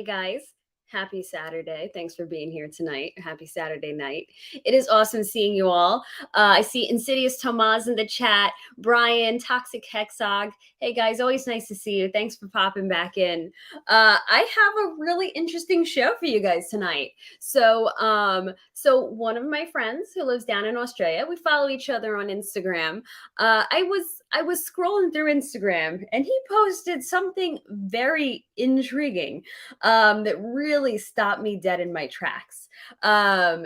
guys. Happy Saturday. Thanks for being here tonight. Happy Saturday night. It is awesome seeing you all. I see Insidious Tomaz in the chat, Brian, Toxic Hexog. Hey guys, always nice to see you. Thanks for popping back in. I have a really interesting show for you guys tonight. So one of my friends who lives down in Australia, we follow each other on Instagram. I was scrolling through Instagram and he posted something very intriguing that really stopped me dead in my tracks. So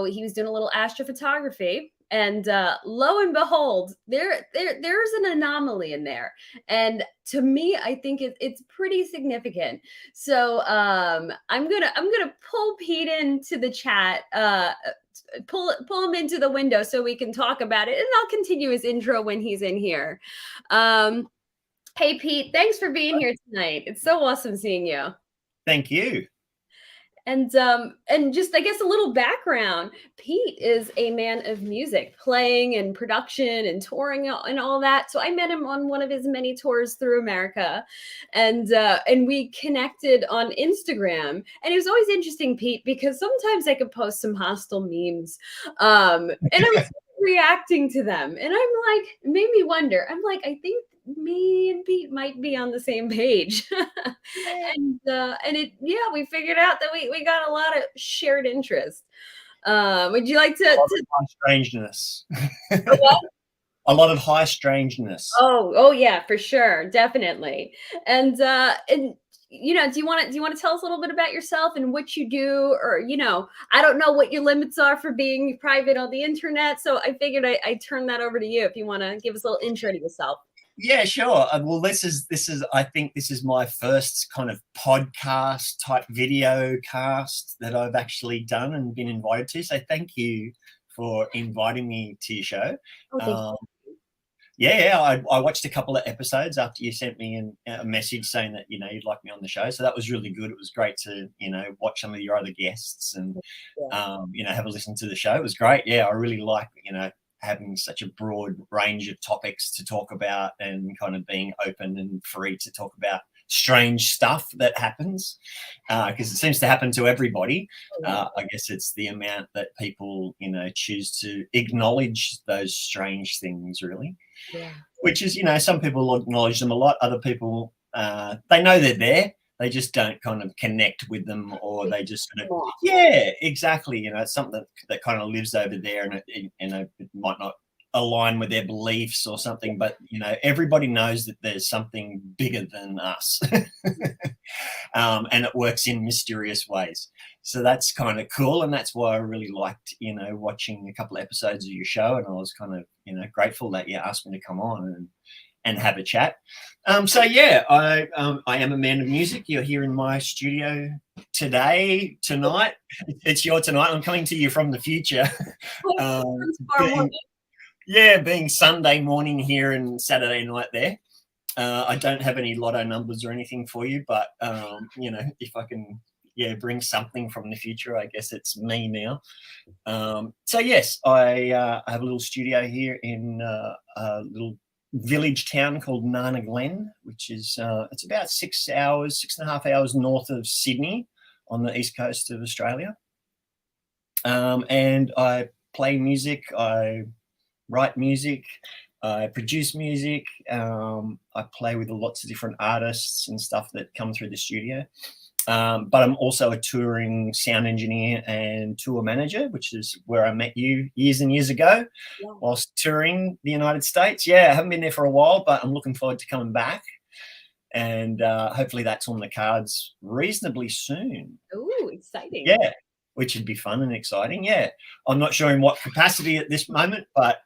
he was doing a little astrophotography. And lo and behold, there's an anomaly in there, and to me, I think it's pretty significant. So I'm gonna pull Pete into the chat, pull him into the window so we can talk about it, and I'll continue his intro when he's in here. Hey Pete, thanks for being here tonight. It's so awesome seeing you. Thank you. And just, I guess, a little background. Pete is a man of music, playing and production and touring and all that. So I met him on one of his many tours through America, and we connected on Instagram. And it was always interesting, Pete, because sometimes I could post some hostile memes, and I was reacting to them, and I'm like, it made me wonder. I'm like, I think me and Pete might be on the same page. We figured out that we got a lot of shared interest. Would you like to high strangeness? A lot of high strangeness. Oh yeah, for sure, definitely. And you know, do you want to tell us a little bit about yourself and what you do? Or, you know, I don't know what your limits are for being private on the internet, so I figured I turn that over to you if you want to give us a little intro to yourself. Yeah, sure. Well, this is I think this is my first kind of podcast type video cast that I've actually done and been invited to. So thank you for inviting me to your show. I watched a couple of episodes after you sent me a message saying that, you know, you'd like me on the show. So that was really good. It was great to, you know, watch some of your other guests and, you know, have a listen to the show. It was great. Yeah, I really like, you know, having such a broad range of topics to talk about and kind of being open and free to talk about strange stuff that happens, because it seems to happen to everybody. I guess it's the amount that people, you know, choose to acknowledge those strange things, really. Yeah. Which is, you know, some people acknowledge them a lot. Other people, they know they're there. They just don't kind of connect with them, or they just kind of, yeah, exactly. You know, it's something that kind of lives over there, and it might not align with their beliefs or something, but, you know, everybody knows that there's something bigger than us. And it works in mysterious ways. So that's kind of cool. And that's why I really liked, you know, watching a couple of episodes of your show. And I was kind of, you know, grateful that you asked me to come on and have a chat. So yeah, I am a man of music. You're here in my studio tonight. It's your tonight. I'm coming to you from the future. Being Sunday morning here and Saturday night there. I don't have any lotto numbers or anything for you, but you know, if I can, bring something from the future, I guess it's me now. So yes, I have a little studio here in a little village town called Nana Glen, which is it's about 6.5 hours north of Sydney on the east coast of Australia. And I play music, I write music, I produce music, I play with lots of different artists and stuff that come through the studio. But I'm also a touring sound engineer and tour manager, which is where I met you years and years ago whilst touring the United States. Yeah, I haven't been there for a while, but I'm looking forward to coming back. And hopefully that's on the cards reasonably soon. Ooh, exciting. Yeah, which would be fun and exciting. Yeah, I'm not sure in what capacity at this moment, but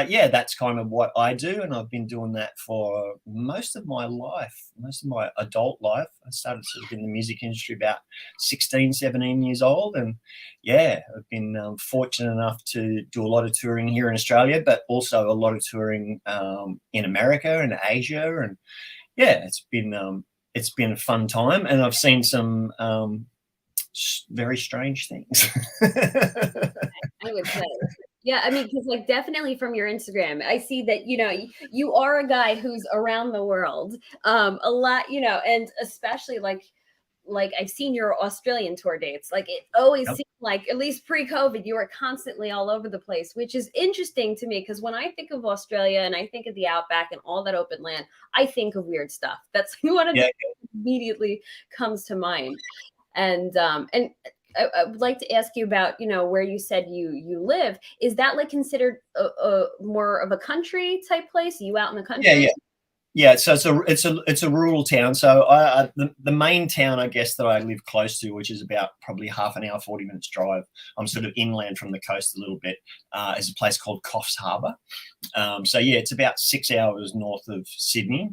yeah, that's kind of what I do, and I've been doing that for most of my life, most of my adult life. I started sort of in the music industry about 16, 17 years old, and yeah, I've been fortunate enough to do a lot of touring here in Australia, but also a lot of touring in America and Asia, and yeah, it's been a fun time, and I've seen some very strange things. I would say Yeah, I mean, because like definitely from your Instagram, I see that you are a guy who's around the world, a lot, and especially like I've seen your Australian tour dates. Like it always Yep. seemed like, at least pre-COVID, you were constantly all over the place, which is interesting to me because when I think of Australia and I think of the outback and all that open land, I think of weird stuff. That's one of the Yeah. things that immediately comes to mind. And I would like to ask you about, where you said you live. Is that like considered a more of a country type place? Are you out in the Yeah. country? Yeah. Yeah, so it's a rural town. So the main town, I guess, that I live close to, which is about probably half an hour, 40 minutes drive. I'm sort of inland from the coast a little bit. Is a place called Coffs Harbour. So yeah, it's about 6 hours north of Sydney,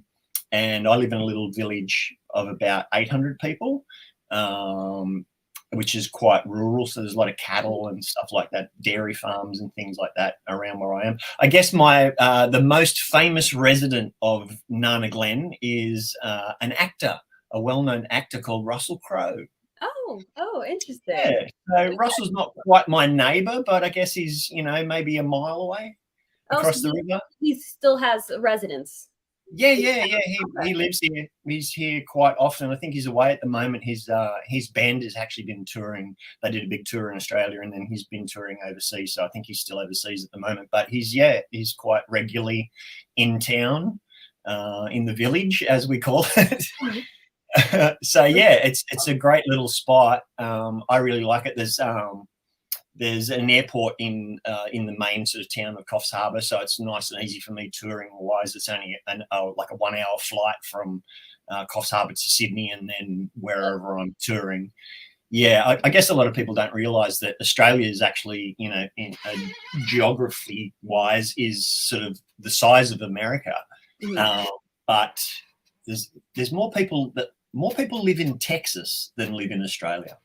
and I live in a little village of about 800 people. Um, which is quite rural. So there's a lot of cattle and stuff like that, dairy farms and things like that around where I am. I guess the most famous resident of Nana Glen is an actor, a well-known actor called Russell Crowe. Oh, interesting. Yeah, so Russell's not quite my neighbour, but I guess he's maybe a mile away Oh, so across the river. he still has a residence. Yeah, yeah, yeah. He Okay. lives here. He's here quite often. I think he's away at the moment. His band has actually been touring. They did a big tour in Australia, and then he's been touring overseas. So I think he's still overseas at the moment. But he's quite regularly in town, in the village, as we call it. So yeah, it's a great little spot. I really like it. There's an airport in the main sort of town of Coffs Harbour, so it's nice and easy for me touring wise. It's only like a 1 hour flight from Coffs Harbour to Sydney, and then wherever I'm touring. Yeah, I guess a lot of people don't realise that Australia is actually, in geography wise, is sort of the size of America, but there's more people live in Texas than live in Australia.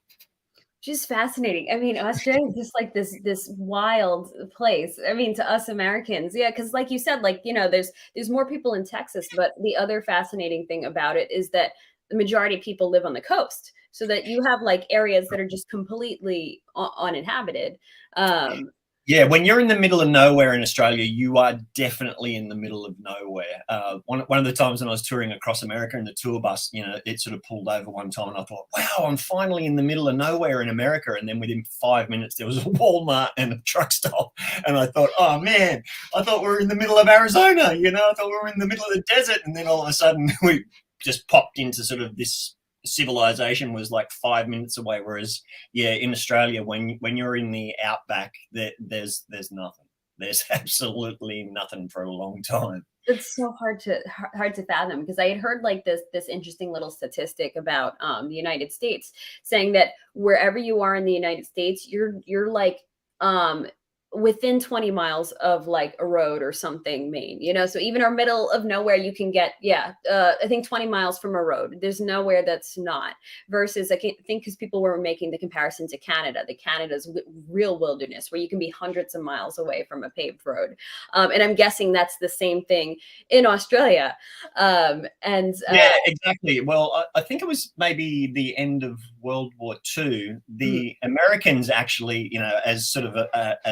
Just fascinating. I mean, Australia is just like this wild place. I mean, to us Americans, yeah, because like you said, like there's more people in Texas, but the other fascinating thing about it is that the majority of people live on the coast, so that you have like areas that are just completely uninhabited. Um, Yeah, when you're in the middle of nowhere in Australia, you are definitely in the middle of nowhere. One of the times when I was touring across America in the tour bus, it sort of pulled over one time, and I thought, wow, I'm finally in the middle of nowhere in America. And then within 5 minutes, there was a Walmart and a truck stop. And I thought, oh man, I thought we were in the middle of Arizona, I thought we were in the middle of the desert. And then all of a sudden, we just popped into sort of this civilization was like 5 minutes away, whereas in Australia, when you're in the outback, there's nothing. There's absolutely nothing for a long time. it's so hard to fathom, because I had heard like this interesting little statistic about the United States, saying that wherever you are in the United States, you're like um within 20 miles of like a road or something main, so even our middle of nowhere, you can get, I think 20 miles from a road. There's nowhere that's not, versus I think because people were making the comparison to Canada's real wilderness, where you can be hundreds of miles away from a paved road. And I'm guessing that's the same thing in Australia. And Yeah, exactly. Well, I think it was maybe the end of World War II. The Americans actually, as sort of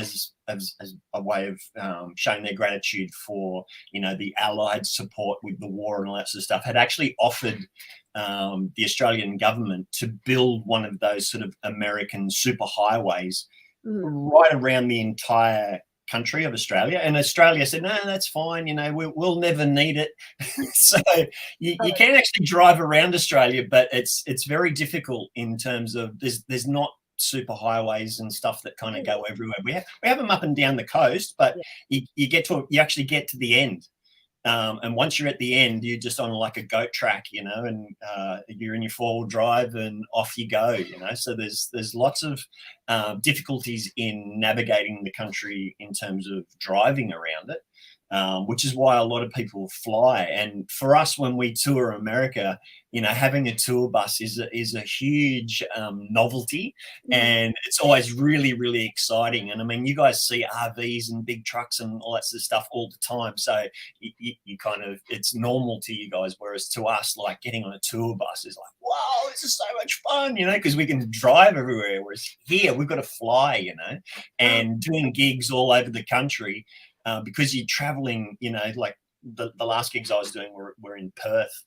as a way of showing their gratitude for, the Allied support with the war and all that sort of stuff, had actually offered the Australian government to build one of those sort of American superhighways right around the entire country of Australia. And Australia said, no, that's fine, we'll never need it. So you can actually drive around Australia, but it's very difficult in terms of there's not super highways and stuff that kind of go everywhere. We have them up and down the coast, but you actually get to the end. And once you're at the end, you're just on like a goat track, and you're in your four-wheel drive and off you go, So there's lots of difficulties in navigating the country in terms of driving around it. which is why a lot of people fly. And for us, when we tour America, having a tour bus is a huge novelty, and it's always really, really exciting. And I mean, you guys see RVs and big trucks and all that sort of stuff all the time, so you kind of, it's normal to you guys, whereas to us, like getting on a tour bus is like, wow, this is so much fun, because we can drive everywhere, whereas here we've got to fly, and doing gigs all over the country. Because you're traveling, like the last gigs I was doing were in Perth,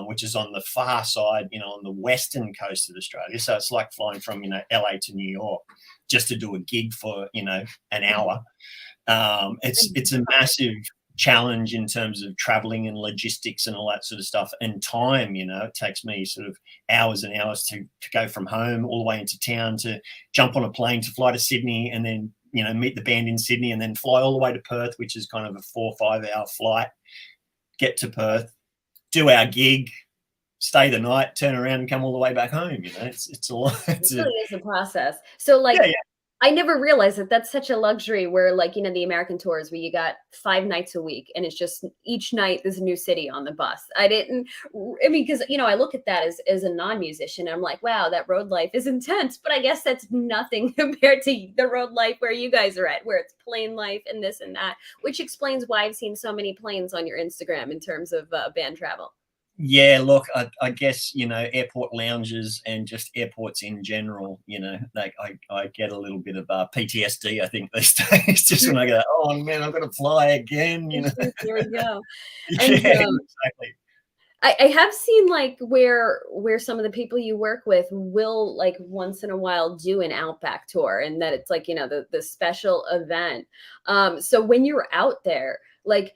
which is on the far side, on the western coast of Australia. So it's like flying from, LA to New York just to do a gig for, an hour. It's a massive challenge in terms of traveling and logistics and all that sort of stuff, and time. It takes me sort of hours and hours to go from home all the way into town, to jump on a plane to fly to Sydney, and then meet the band in Sydney, and then fly all the way to Perth, which is kind of a 4 or 5 hour flight, get to Perth, do our gig, stay the night, turn around and come all the way back home. It's a lot. It really is a process. So like, yeah. I never realized that that's such a luxury where, like, the American tours where you got 5 nights a week and it's just each night there's a new city on the bus. I mean, because, I look at that as a non-musician. I'm like, wow, that road life is intense. But I guess that's nothing compared to the road life where you guys are at, where it's plane life and this and that, which explains why I've seen so many planes on your Instagram in terms of band travel. Yeah, look, I guess, airport lounges and just airports in general, like I get a little bit of PTSD, I think, these days, just when I go, oh man, I've got to fly again, Here we go. Yeah, And, exactly. I have seen like where some of the people you work with will, like, once in a while do an Outback tour, and that it's like, the special event. So when you're out there, like,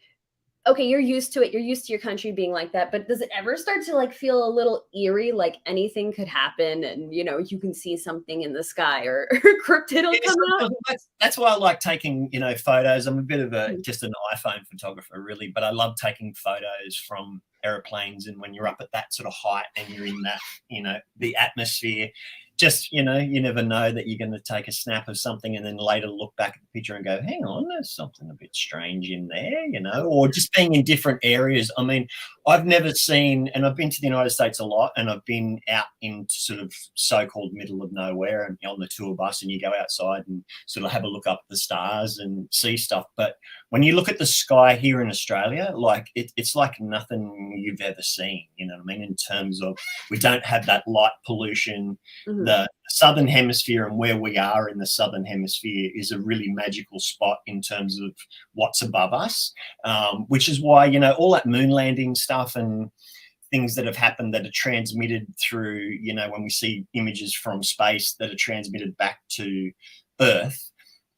okay, you're used to it. You're used to your country being like that. But does it ever start to like feel a little eerie, like anything could happen, and you can see something in the sky, or cryptid will come out? That's why I like taking photos. I'm a bit of just an iPhone photographer, really, but I love taking photos from airplanes, and when you're up at that sort of height and you're in that the atmosphere. Just, you never know that you're going to take a snap of something and then later look back at the picture and go, hang on, there's something a bit strange in there, or just being in different areas. I mean, I've never seen, and I've been to the United States a lot, and I've been out in sort of so-called middle of nowhere and on the tour bus, and you go outside and sort of have a look up at the stars and see stuff. But when you look at the sky here in Australia, like it's like nothing you've ever seen, you know what I mean? In terms of, we don't have that light pollution. The southern hemisphere, and where we are in the southern hemisphere, is a really magical spot in terms of what's above us, which is why, all that moon landing stuff and things that have happened that are transmitted through, when we see images from space that are transmitted back to Earth,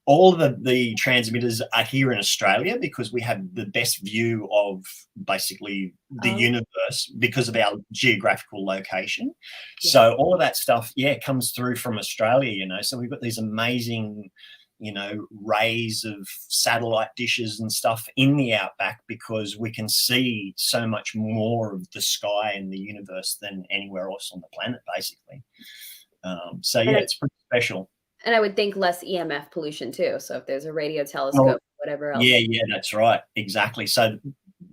all of the transmitters are here in Australia because we have the best view of basically the universe because of our geographical location. Yeah. So all of that stuff, comes through from Australia, So we've got these amazing, rays of satellite dishes and stuff in the outback because we can see so much more of the sky and the universe than anywhere else on the planet, basically. So it's pretty special. And I would think less EMF pollution too. So if there's a radio telescope, whatever else. Yeah, that's right. Exactly. So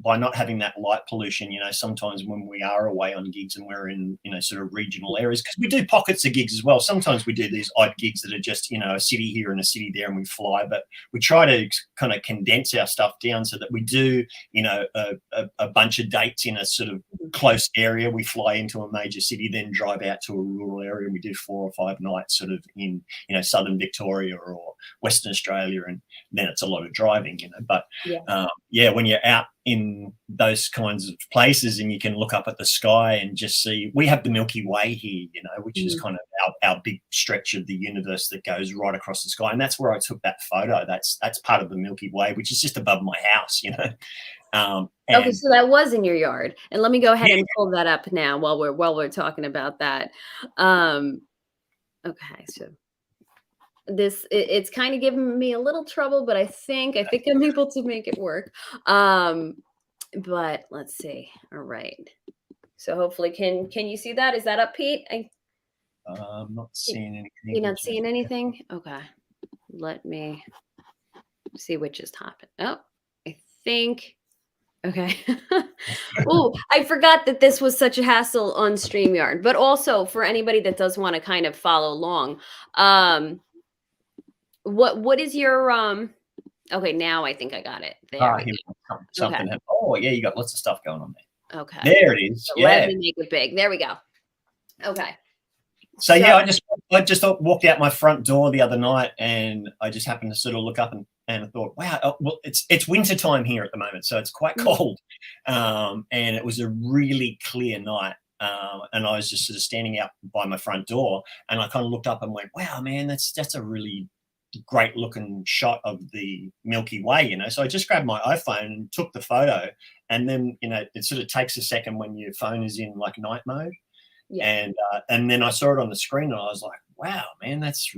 by not having that light pollution, sometimes when we are away on gigs and we're in, sort of regional areas, because we do pockets of gigs as well. Sometimes we do these odd gigs that are just, a city here and a city there, and we fly, but we try to kind of condense our stuff down so that we do, a bunch of dates in a sort of close area. We fly into a major city, then drive out to a rural area, and we do 4 or 5 nights sort of in, southern Victoria or Western Australia, and then it's a lot of driving, But when you're out in those kinds of places and you can look up at the sky and just see, we have the Milky Way here, which is kind of our big stretch of the universe that goes right across the sky. And that's where I took that photo. That's part of the Milky Way, which is just above my house, Okay, so that was in your yard. And let me go ahead and pull that up now while we're talking about that. Okay, so it's kind of giving me a little trouble, but I think I'm able to make it work. But let's see. All right. So hopefully, can you see that? Is that up, Pete? I'm not seeing anything. You're not seeing anything? Okay. Let me see which is topping. Oh, I think. Okay. Oh, I forgot that this was such a hassle on StreamYard, but also for anybody that does want to kind of follow along, what is your okay, now I think I got it. There we go. Something. Okay. Oh yeah, you got lots of stuff going on there. Okay. There it is. So Yeah. let me make it big. There we go. Okay. So yeah, I just walked out my front door the other night, and I just happened to sort of look up and I thought, wow, well, it's winter time here at the moment, so it's quite cold, and it was a really clear night, and I was just sort of standing out by my front door, and I kind of looked up and went, wow, man, that's a really great looking shot of the Milky Way, you know. So I just grabbed my iPhone and took the photo, and then, you know, it sort of takes a second when your phone is in like night mode. Yeah. And then I saw it on the screen, and I was like, wow, man, that's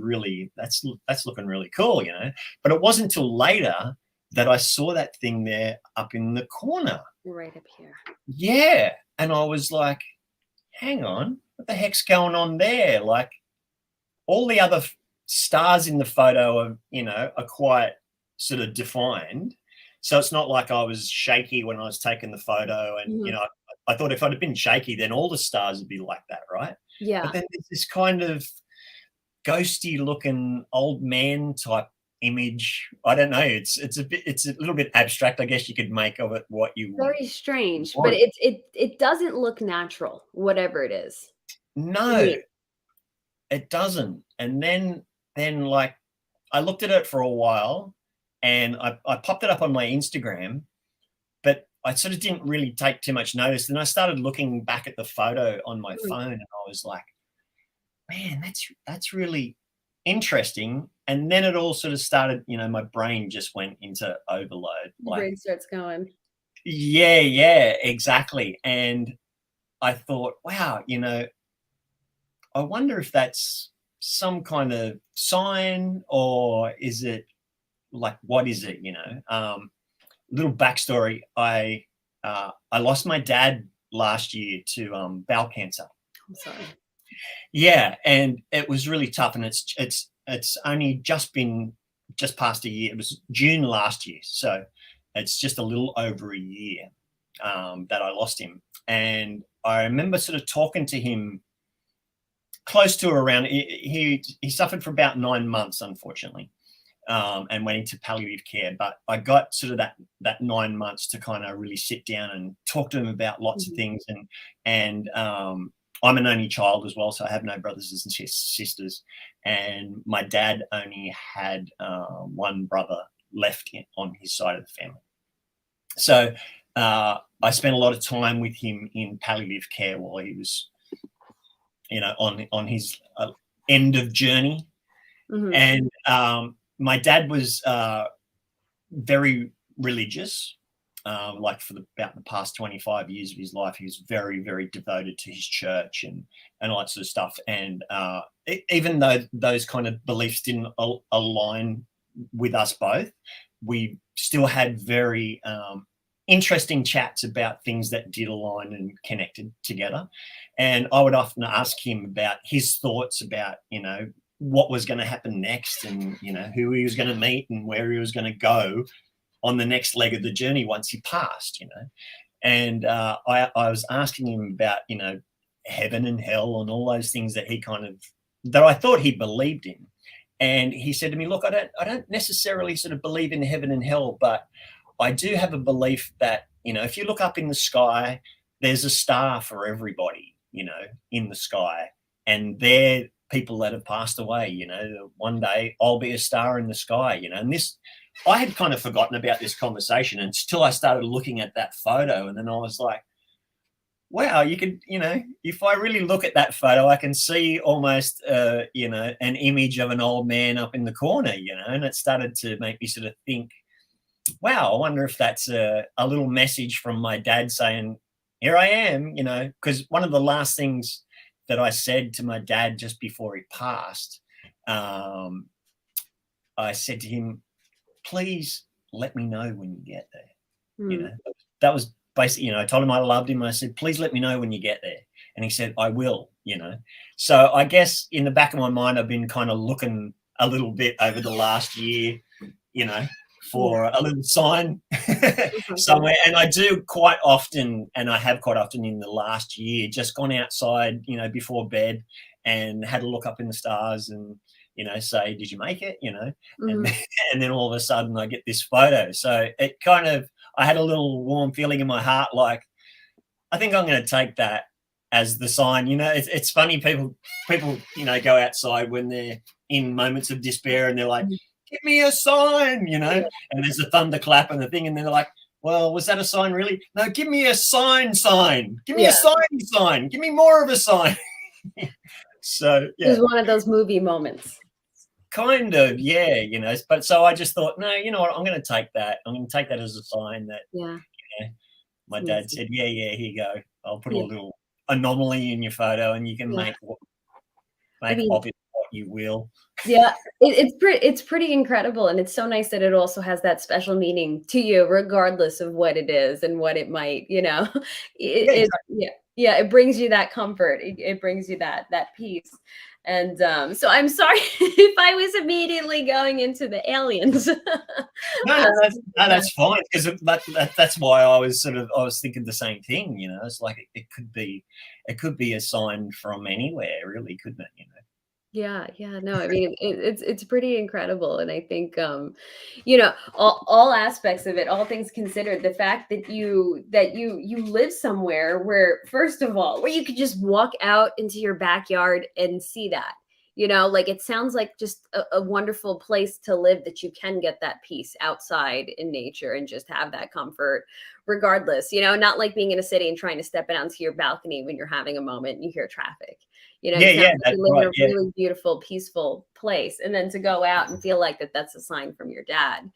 looking really cool, you know. But it wasn't until later that I saw that thing there up in the corner. Right up here. Yeah. And I was like, hang on, what the heck's going on there? Like, all the other stars in the photo are, you know, are quite sort of defined. So it's not like I was shaky when I was taking the photo, and you know, I thought if I'd have been shaky, then all the stars would be like that, right? Yeah. But then there's this kind of ghosty looking old man type image. I don't know. It's a little bit abstract, I guess you could make of it what you want. Very strange, but it doesn't look natural, whatever it is. No, it doesn't. And then like I looked at it for a while, and I popped it up on my Instagram, but I sort of didn't really take too much notice. Then I started looking back at the photo on my phone, and I was like, man, that's really interesting. And then it all sort of started, you know, my brain just went into overload. Like, brain starts going. Yeah, exactly. And I thought, wow, you know, I wonder if that's some kind of sign, or is it like, what is it, you know? Little backstory, I lost my dad last year to bowel cancer. I'm sorry. Yeah, and it was really tough, and it's only just past a year. It was June last year, so it's just a little over a year that I lost him. And I remember sort of talking to him close to around. He suffered for about 9 months, unfortunately. And went into palliative care. But I got sort of that 9 months to kind of really sit down and talk to him about lots of things. And I'm an only child as well, so I have no brothers and sisters. And my dad only had one brother left on his side of the family. So I spent a lot of time with him in palliative care while he was, you know, on his end of journey. And my dad was very religious, like for about the past 25 years of his life. He was very, very devoted to his church and all that sort of stuff. And even though those kind of beliefs didn't align with us both, we still had very interesting chats about things that did align and connected together. And I would often ask him about his thoughts about, you know, what was going to happen next, and, you know, who he was going to meet and where he was going to go on the next leg of the journey once he passed, you know. And I was asking him about, you know, heaven and hell and all those things that I thought he believed in. And he said to me, look, I don't necessarily sort of believe in heaven and hell, but I do have a belief that, you know, if you look up in the sky, there's a star for everybody, you know, in the sky, and they're people that have passed away. You know, one day I'll be a star in the sky, you know. And this, I had kind of forgotten about this conversation until I started looking at that photo, and then I was like, wow, you could, you know, if I really look at that photo, I can see almost, you know, an image of an old man up in the corner, you know. And it started to make me sort of think, wow, I wonder if that's a little message from my dad saying, here I am, you know. Because one of the last things that I said to my dad just before he passed, I said to him, please let me know when you get there. You know, that was basically, you know, I told him I loved him. And I said, please let me know when you get there. And he said, I will, you know. So I guess in the back of my mind, I've been kind of looking a little bit over the last year, you know, for a little sign somewhere. And I do quite often, and I have quite often in the last year, just gone outside, you know, before bed and had a look up in the stars and, you know, say, did you make it? You know, and and then all of a sudden I get this photo. So it kind of, I had a little warm feeling in my heart, like, I think I'm going to take that as the sign. You know, it's funny, people, you know, go outside when they're in moments of despair and they're like, give me a sign, you know, and there's a thunderclap and the thing, and they're like, well, was that a sign really? No, give me a sign. Give me a sign. Give me more of a sign. So, yeah. It was one of those movie moments. Kind of, yeah, you know, but so I just thought, no, you know what, I'm going to take that. I'm going to take that as a sign that, you know, my dad said, yeah, here you go. I'll put a little anomaly in your photo and you can make of it what you will. Yeah, it's pretty incredible, and it's so nice that it also has that special meaning to you, regardless of what it is and what it might, you know, it brings you that comfort. It brings you that peace. And so I'm sorry if I was immediately going into the aliens. No, that's fine, because that's why I was thinking the same thing. You know, it's like it could be a sign from anywhere, really, couldn't it? You know. Yeah, no, I mean, it's pretty incredible, and I think, you know, all aspects of it, all things considered, the fact that you live somewhere where, first of all, where you could just walk out into your backyard and see that, you know, like, it sounds like just a wonderful place to live, that you can get that peace outside in nature and just have that comfort, regardless, you know, not like being in a city and trying to step it onto your balcony when you're having a moment and you hear traffic. You know, you that's live right. in a really beautiful, peaceful place, and then to go out and feel like that's a sign from your dad.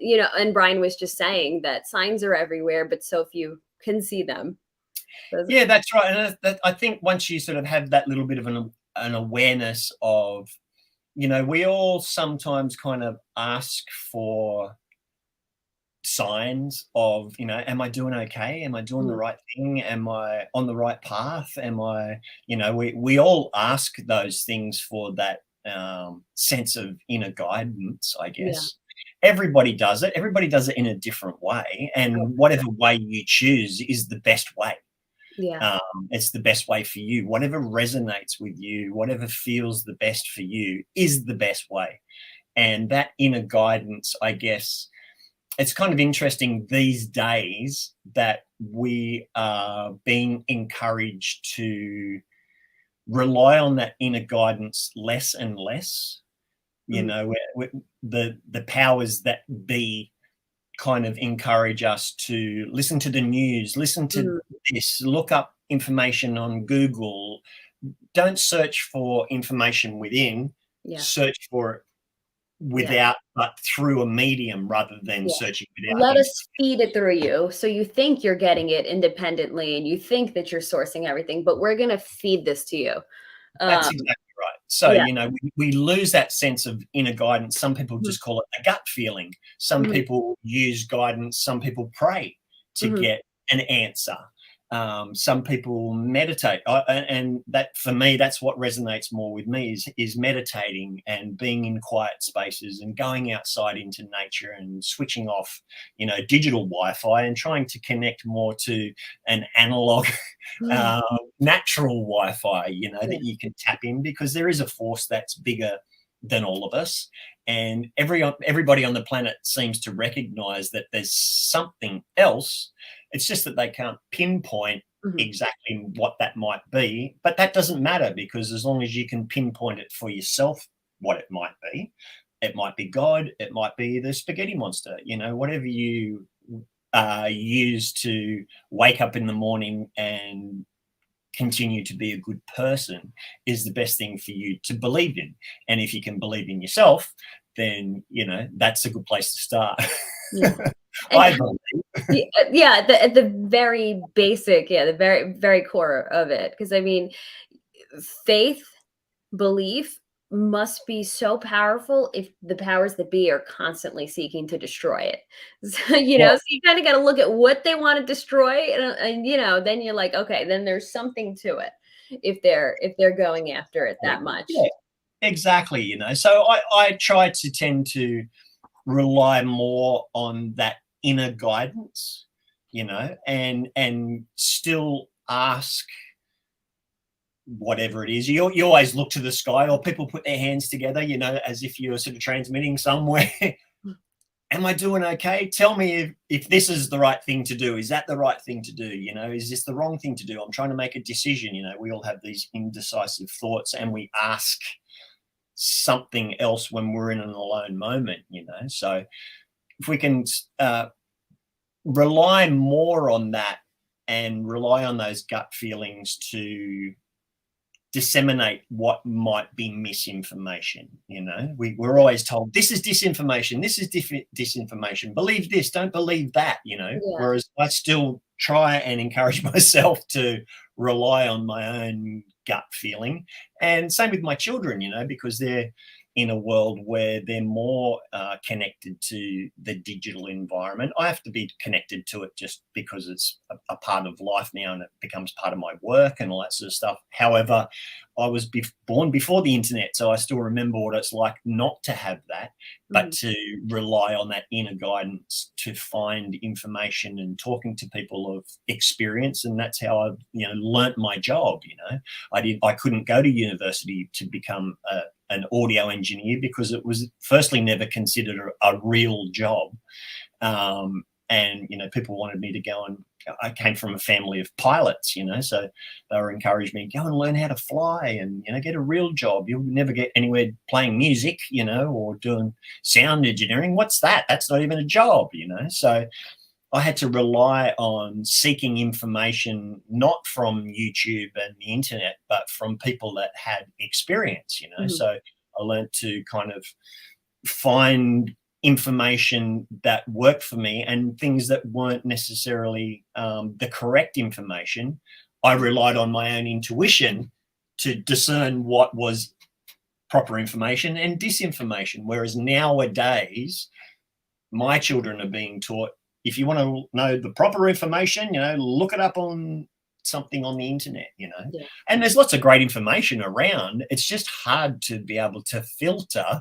You know, and Brian was just saying that signs are everywhere, but so few can see them. Yeah, that's right. And I think once you sort of have that little bit of an awareness of, you know, we all sometimes kind of ask for signs of, you know, am I doing okay? Am I doing the right thing? Am I on the right path? Am I, you know, we all ask those things for that sense of inner guidance, I guess. Everybody does it. Everybody does it in a different way. And whatever way you choose is the best way. It's the best way for you. Whatever resonates with you, whatever feels the best for you is the best way. And that inner guidance, I guess, it's kind of interesting these days that we are being encouraged to rely on that inner guidance less and less. You know, the powers that be kind of encourage us to listen to the news, listen to this, look up information on Google. Don't search for information within, search for it without, but through a medium rather than searching without. Let us feed it through you. So you think you're getting it independently and you think that you're sourcing everything, but we're going to feed this to you. That's exactly right. So, you know, we lose that sense of inner guidance. Some people just call it a gut feeling. Some people use guidance. Some people pray to get an answer. Some people meditate, and that, for me, that's what resonates more with me is meditating and being in quiet spaces and going outside into nature and switching off, you know, digital Wi-Fi and trying to connect more to an analog, natural Wi-Fi, you know, that you can tap in, because there is a force that's bigger than all of us, and everybody on the planet seems to recognize that there's something else. It's just that they can't pinpoint exactly what that might be, but that doesn't matter, because as long as you can pinpoint it for yourself what it might be God, it might be the spaghetti monster, you know, whatever you use to wake up in the morning and continue to be a good person is the best thing for you to believe in. And if you can believe in yourself, then, you know, that's a good place to start. I believe. At the very basic, the very, very core of it. Because I mean, faith, belief must be so powerful if the powers that be are constantly seeking to destroy it. So, you know, so you kind of got to look at what they want to destroy, and you know, then you're like, okay, then there's something to it if they're going after it that much. Yeah, exactly. You know, so I try to tend to rely more on that inner guidance, you know, and still ask whatever it is. You always look to the sky, or people put their hands together, you know, as if you're sort of transmitting somewhere. Am I doing okay? Tell me if this is the right thing to do. Is that the right thing to do? You know, is this the wrong thing to do? I'm trying to make a decision. You know, we all have these indecisive thoughts, and we ask something else when we're in an alone moment, you know. So if we can rely more on that and rely on those gut feelings to disseminate what might be misinformation. You know, we're always told this is disinformation, this is disinformation, believe this, don't believe that, you know. Whereas I still try and encourage myself to rely on my own gut feeling. And same with my children, you know, because they're in a world where they're more connected to the digital environment. I have to be connected to it just because it's a part of life now, and it becomes part of my work and all that sort of stuff. However, I was born before the internet, so I still remember what it's like not to have that, but to rely on that inner guidance to find information and talking to people of experience. And that's how I, you know, learnt my job. You know, I couldn't go to university to become an audio engineer because it was firstly never considered a real job. And, you know, people wanted me to go, and I came from a family of pilots, you know, so they were encouraging me, go and learn how to fly and, you know, get a real job. You'll never get anywhere playing music, you know, or doing sound engineering. What's that? That's not even a job, you know. So I had to rely on seeking information, not from YouTube and the internet, but from people that had experience, you know. So I learned to kind of find information that worked for me, and things that weren't necessarily the correct information. I relied on my own intuition to discern what was proper information and disinformation. Whereas nowadays, my children are being taught, if you want to know the proper information, you know, look it up on something on the internet, you know. And there's lots of great information around. It's just hard to be able to filter.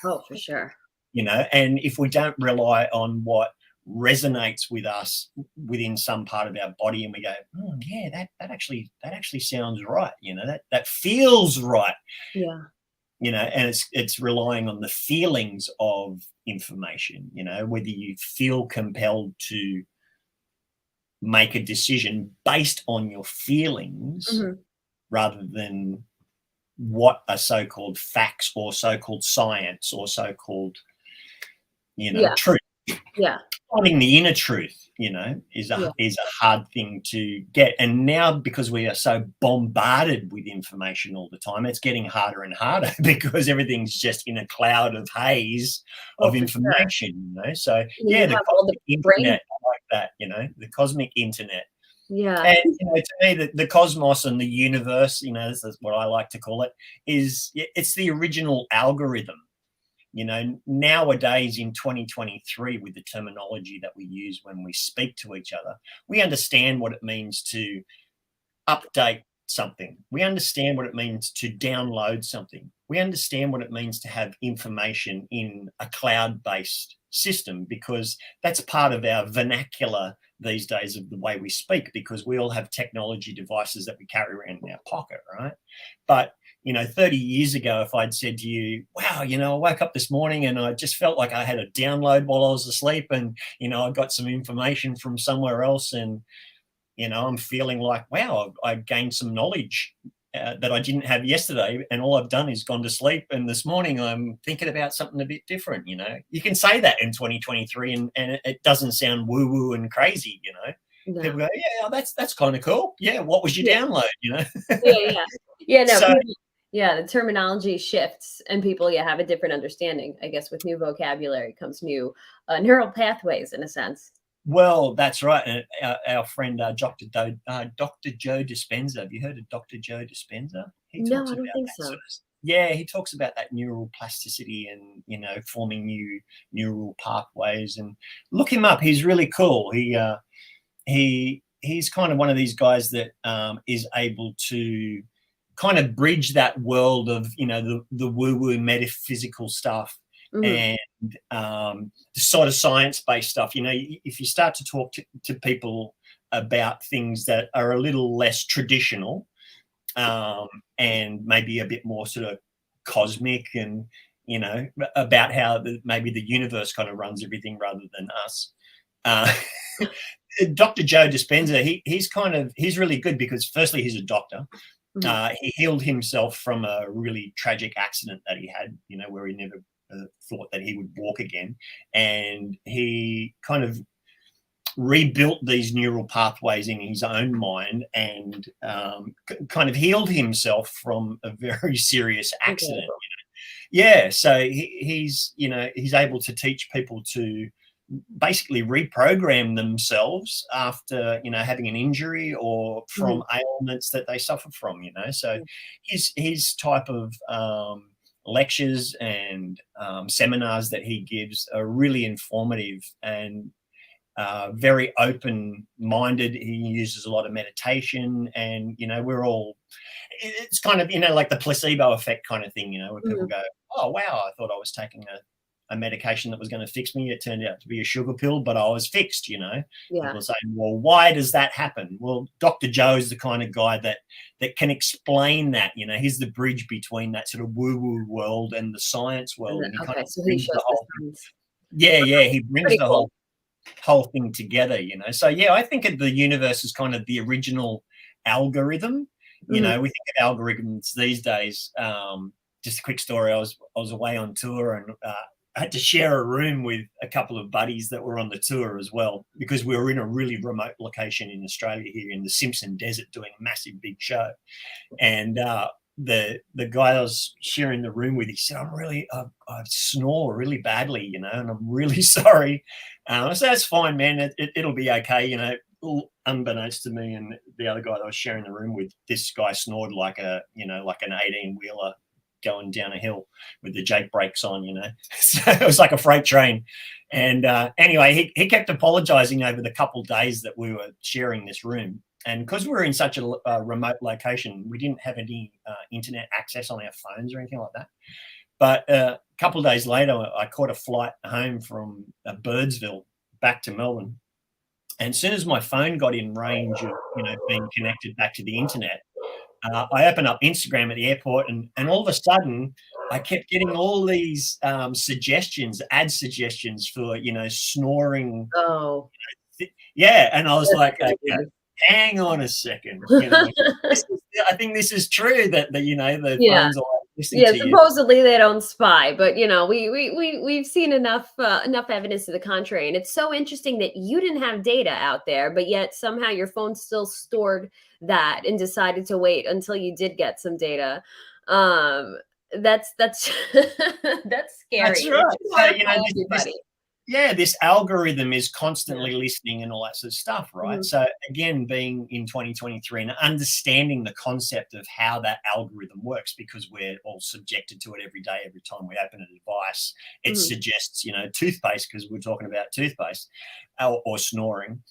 Oh, for sure. You know, and if we don't rely on what resonates with us within some part of our body, and we go, yeah, that actually sounds right, you know, that feels right. Yeah. You know, and it's relying on the feelings of information, you know, whether you feel compelled to make a decision based on your feelings rather than what are so-called facts or so-called science or so-called, you know, truth. Finding the inner truth, you know, is a hard thing to get. And now, because we are so bombarded with information all the time, it's getting harder and harder because everything's just in a cloud of haze of information, you know. So the cosmic internet, I like that, you know, the cosmic internet. And, you know, to me, the cosmos and the universe, you know, this is what I like to call it, it's the original algorithm. You know, nowadays in 2023, with the terminology that we use when we speak to each other, we understand what it means to update something. We understand what it means to download something. We understand what it means to have information in a cloud-based system, because that's part of our vernacular these days of the way we speak, because we all have technology devices that we carry around in our pocket, right? But you know, 30 years ago, if I'd said to you, wow, you know, I woke up this morning and I just felt like I had a download while I was asleep, and, you know, I got some information from somewhere else, and, you know, I'm feeling like, wow, I gained some knowledge that I didn't have yesterday, and all I've done is gone to sleep, and this morning I'm thinking about something a bit different, you know. You can say that in 2023 and it doesn't sound woo-woo and crazy, you know. People go, yeah, that's kind of cool. Yeah, what was your download, you know? The terminology shifts, and people have a different understanding. I guess with new vocabulary comes new neural pathways, in a sense. Well, that's right. And our friend Dr. Joe Dispenza. Have you heard of Dr. Joe Dispenza? No, I don't think so. He talks about that neural plasticity and, you know, forming new neural pathways. And look him up. He's really cool. He's kind of one of these guys that is able to kind of bridge that world of, you know, the woo-woo metaphysical stuff and the sort of science-based stuff. You know, if you start to talk to people about things that are a little less traditional, and maybe a bit more sort of cosmic, and, you know, about how maybe the universe kind of runs everything rather than us. Dr. Joe Dispenza, he's really good because firstly, he's a doctor. He healed himself from a really tragic accident that he had, you know, where he never thought that he would walk again. And he kind of rebuilt these neural pathways in his own mind, and kind of healed himself from a very serious accident. You know? Yeah, so he's, you know, he's able to teach people to basically reprogram themselves after, you know, having an injury or from ailments that they suffer from, you know. So his type of lectures and seminars that he gives are really informative and very open-minded. He uses a lot of meditation, and, you know, it's kind of, you know, like the placebo effect kind of thing, you know, where people go, oh, wow, I thought I was taking a medication that was going to fix me. It turned out to be a sugar pill, but I was fixed, you know. People say, well, why does that happen? Well, Dr. Joe is the kind of guy that can explain that, you know. He's the bridge between that sort of woo-woo world and the science world. And he kind of brings the whole he brings the whole thing together, you know. So yeah, I think of the universe as kind of the original algorithm. You know, we think of algorithms these days. Just a quick story. I was away on tour, and I had to share a room with a couple of buddies that were on the tour as well, because we were in a really remote location in Australia here in the Simpson Desert doing a massive big show. And the guy I was sharing the room with, he said, I snore really badly, you know, and I'm really sorry. I said, that's fine, man. It'll be okay, you know. Unbeknownst to me and the other guy that I was sharing the room with, this guy snored like an 18-wheeler going down a hill with the Jake brakes on, you know. So it was like a freight train. And anyway, he kept apologizing over the couple of days that we were sharing this room. And because we were in such a remote location, we didn't have any internet access on our phones or anything like that. But a couple of days later, I caught a flight home from Birdsville back to Melbourne. And as soon as my phone got in range of, you know, being connected back to the internet, I opened up Instagram at the airport, and all of a sudden, I kept getting all these ad suggestions for, you know, snoring. Oh, yeah, and I was like, okay, hang on a second. You know, I think this is true that you know, the phones are listening to you. Supposedly they don't spy, but, you know, we've seen enough evidence to the contrary. And it's so interesting that you didn't have data out there, but yet somehow your phone still stored that and decided to wait until you did get some data. That's that's scary. That's right. So, you know, this algorithm is constantly listening and all that sort of stuff, right? So again, being in 2023 and understanding the concept of how that algorithm works, because we're all subjected to it every day. Every time we open a device, it suggests, you know, toothpaste, because we're talking about toothpaste, or snoring.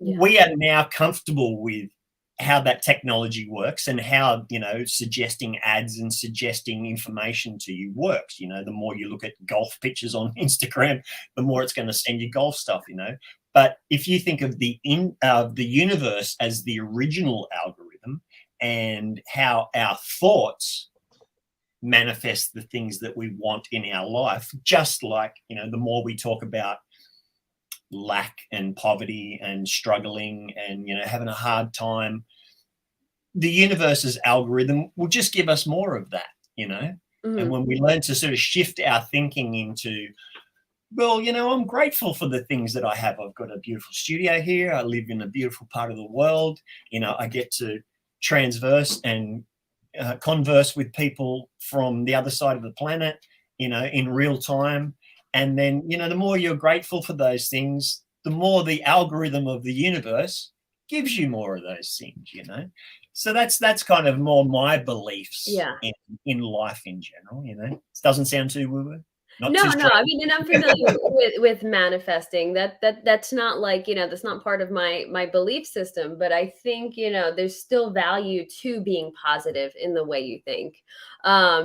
We are now comfortable with how that technology works and how, you know, suggesting ads and suggesting information to you works. You know, the more you look at golf pictures on Instagram, the more it's going to send you golf stuff, you know. But if you think of the universe as the original algorithm, and how our thoughts manifest the things that we want in our life, just like, you know, the more we talk about lack and poverty and struggling and, you know, having a hard time, the universe's algorithm will just give us more of that, you know. And when we learn to sort of shift our thinking into, well, you know, I'm grateful for the things that I have. I've got a beautiful studio here. I live in a beautiful part of the world. You know, I get to transverse and converse with people from the other side of the planet, you know, in real time. And then, you know, the more you're grateful for those things, the more the algorithm of the universe gives you more of those things, you know. So that's kind of more my beliefs in life in general, you know. It doesn't sound too woo-woo. not No, too no, strong. I mean, and I'm familiar with manifesting. That's not like, that's not part of my belief system, but I think, there's still value to being positive in the way you think.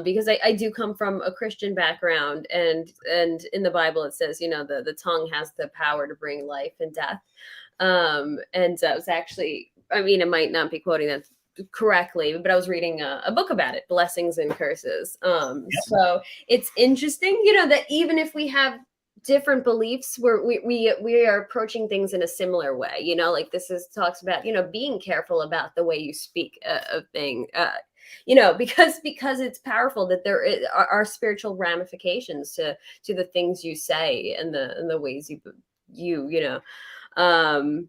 Because I do come from a Christian background, and in the Bible it says, the tongue has the power to bring life and death. And it was actually, I mean, I might not be quoting that correctly, but I was reading a book about it, Blessings and Curses. Yeah. So it's interesting, that even if we have different beliefs, we are approaching things in a similar way. Like this is talks about, being careful about the way you speak of thing. Because it's powerful that are spiritual ramifications to the things you say and the ways you um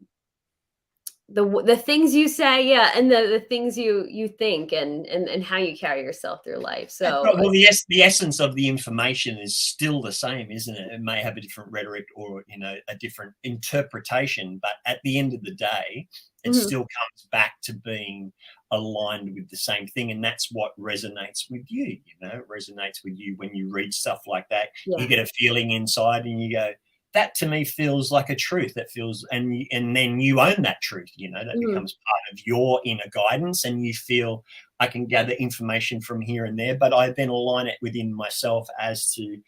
the things you say, yeah, and the things you think, and how you carry yourself through life. That's So right. Well, the essence of the information is still the same, isn't it? It may have a different rhetoric or a different interpretation, but at the end of the day, it mhm, still comes back to being aligned with the same thing, and that's what resonates with you. It resonates with you when you read stuff like that. You yeah, get a feeling inside, and you go, "That to me feels like a truth." That feels, and then you own that truth. That mhm, becomes part of your inner guidance, and you feel I can gather information from here and there, but I then align it within myself as to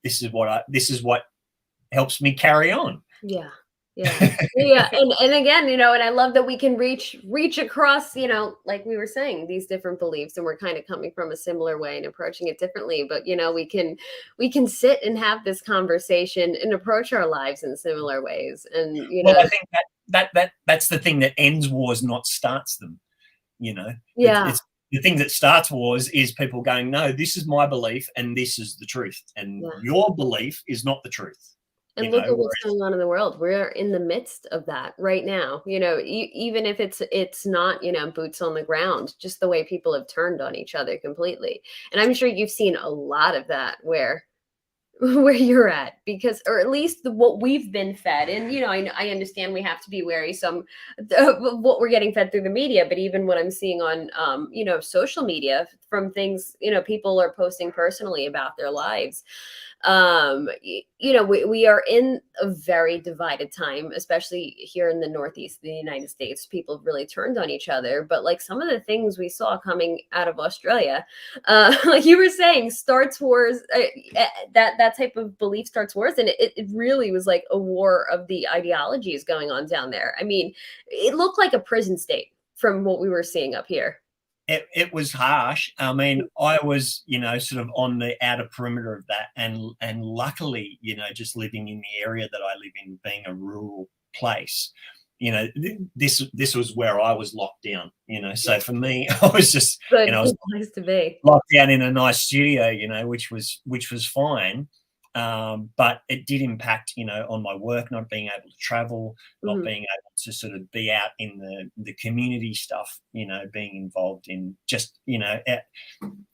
this is what helps me carry on. yeah, yeah, yeah, and again, and I love that we can reach across, like we were saying, these different beliefs, and we're kind of coming from a similar way and approaching it differently. But we can sit and have this conversation and approach our lives in similar ways, and Well, I think that's the thing that ends wars, not starts them. You know, yeah, it's the thing that starts wars is people going, no, this is my belief and this is the truth, and yeah. your belief is not the truth. And look at what's Whereas going on in the world. We're in the midst of that right now. Even if it's not, boots on the ground, just the way people have turned on each other completely. And I'm sure you've seen a lot of that where where you're at, because, or at least what we've been fed. And I understand we have to be wary some what we're getting fed through the media, but even what I'm seeing on social media from things people are posting personally about their lives. We are in a very divided time, especially here in the Northeast of the United States. People have really turned on each other, but like some of the things we saw coming out of Australia, like you were saying, starts wars. That type of belief starts wars, and it really was like a war of the ideologies going on down there. I mean, it looked like a prison state from what we were seeing up here. it was harsh. I mean, I was, sort of on the outer perimeter of that, and luckily, just living in the area that I live in, being a rural place, this was where I was locked down. So for me, I was just, I was Good place to be. locked down in a nice studio, which was fine. But it did impact, on my work, not being able to travel, not Mhm. being able to sort of be out in the community stuff, being involved in just,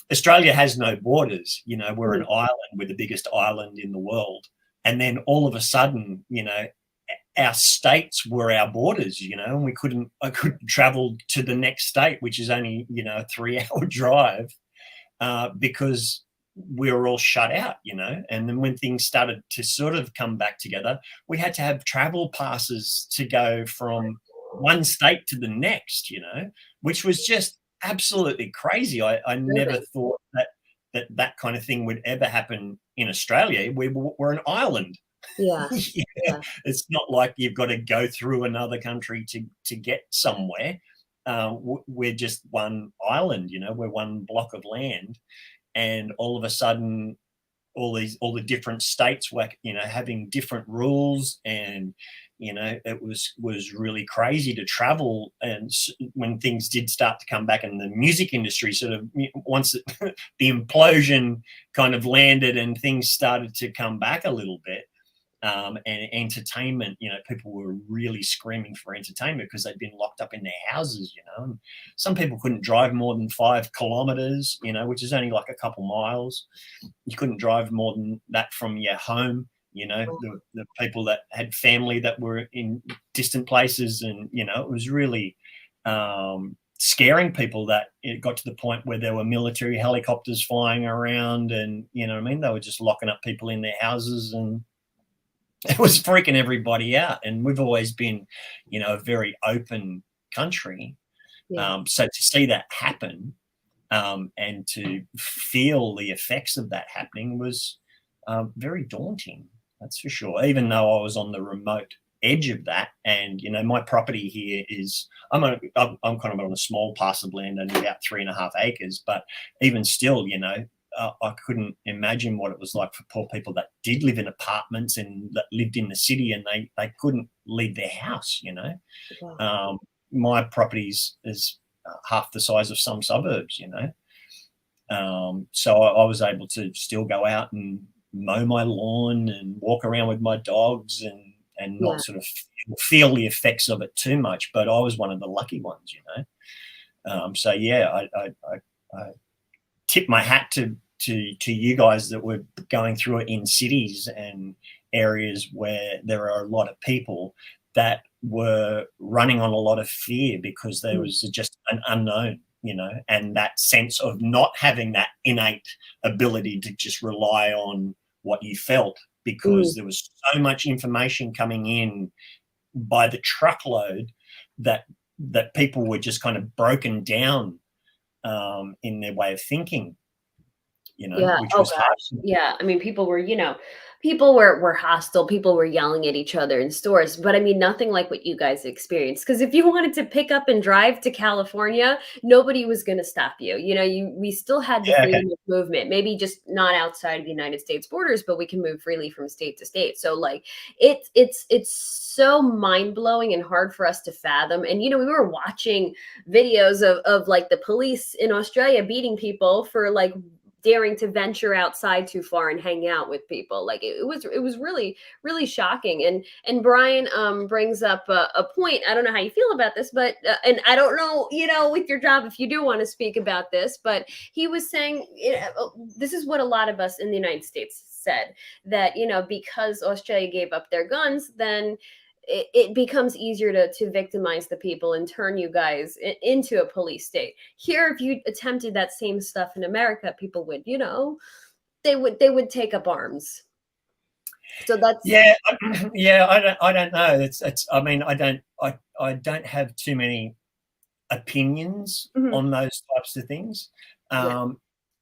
Australia has no borders. We're an Mhm. island, we're the biggest island in the world. And then all of a sudden, our states were our borders, and I couldn't travel to the next state, which is only, a 3 hour drive, because we were all shut out, and then when things started to sort of come back together, we had to have travel passes to go from one state to the next, which was just absolutely crazy. I never Disturbing. thought that kind of thing would ever happen in Australia. We're an island. Yeah. Yeah. Yeah. It's not like you've got to go through another country to get somewhere. We're just one island, we're one block of land, and all of a sudden all the different states were having different rules, and it was really crazy to travel. And when things did start to come back, and the music industry sort of, once the implosion kind of landed and things started to come back a little bit, and entertainment, people were really screaming for entertainment because they'd been locked up in their houses, and some people couldn't drive more than 5 kilometers, which is only like a couple miles. You couldn't drive more than that from your home. The people that had family that were in distant places, and it was really, scaring people that it got to the point where there were military helicopters flying around, and you know what I mean, they were just locking up people in their houses, and it was freaking everybody out. And we've always been, you know, a very open country. Yeah. So to see that happen, and to feel the effects of that happening was very daunting. That's for sure. Even though I was on the remote edge of that, and you know, my property here is I'm kind of on a small parcel of land, only about 3.5 acres, but even still, you know, I couldn't imagine what it was like for poor people that did live in apartments and that lived in the city, and they couldn't leave their house. You know, Wow. my properties is half the size of some suburbs. You know, so I was able to still go out and mow my lawn and walk around with my dogs, and Yeah. not sort of feel the effects of it too much. But I was one of the lucky ones, you know. So yeah, I tip my hat to you guys that were going through it in cities and areas where there are a lot of people that were running on a lot of fear because there was just an unknown, you know, and that sense of not having that innate ability to just rely on what you felt, because there was so much information coming in by the truckload that people were just kind of broken down in their way of thinking, you know, Yeah. which Oh was hard. gosh. Yeah. I mean, people were, people were hostile. People were yelling at each other in stores. But I mean, nothing like what you guys experienced. Because if you wanted to pick up and drive to California, nobody was going to stop you. We still had the Yeah, okay. freedom of movement. Maybe just not outside the United States borders, but we can move freely from state to state. So like, it's so mind blowing and hard for us to fathom. And we were watching videos of like the police in Australia beating people for like daring to venture outside too far and hang out with people. Like it was really really shocking. And Brian brings up a point. I don't know how you feel about this, but and I don't know, with your job, if you do want to speak about this, but he was saying, this is what a lot of us in the United States said, that because Australia gave up their guns, then it becomes easier to victimize the people and turn you guys into a police state. Here, if you attempted that same stuff in America, people would, they would take up arms. So that's Yeah, yeah. I don't know. It's. I mean, I don't have too many opinions mhm. on those types of things. Yeah. I'm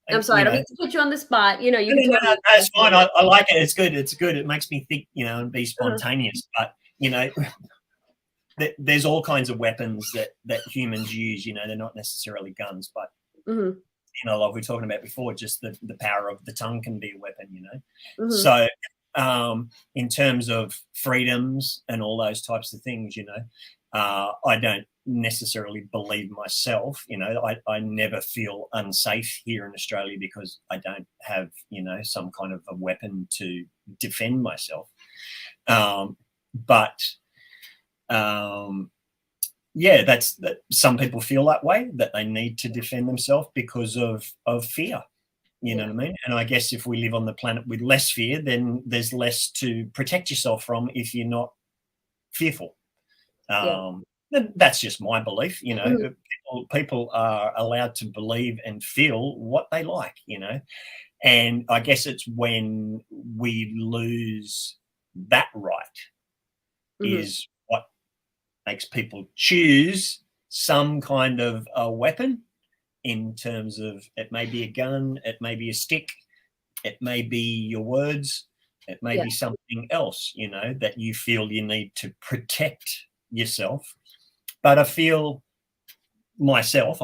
And sorry, I don't mean to put you on the spot. You no, can no, no, totally it's fine. I like it. It's good. It's good. It makes me think, and be uh-huh. spontaneous. But there's all kinds of weapons that humans use. They're not necessarily guns, but Mhm. like we were talking about before, just the power of the tongue can be a weapon. Mhm. So in terms of freedoms and all those types of things, I don't necessarily believe myself. I never feel unsafe here in Australia because I don't have, some kind of a weapon to defend myself. But yeah, that some people feel that way, that they need to defend themselves because of fear. You know Yeah. what I mean? And I guess if we live on the planet with less fear, then there's less to protect yourself from if you're not fearful. Yeah. That's just my belief. Mhm. People are allowed to believe and feel what they like. And I guess it's when we lose that right Mhm. is what makes people choose some kind of a weapon, in terms of, it may be a gun, it may be a stick, it may be your words, it may Yeah. be something else, that you feel you need to protect yourself. But I feel myself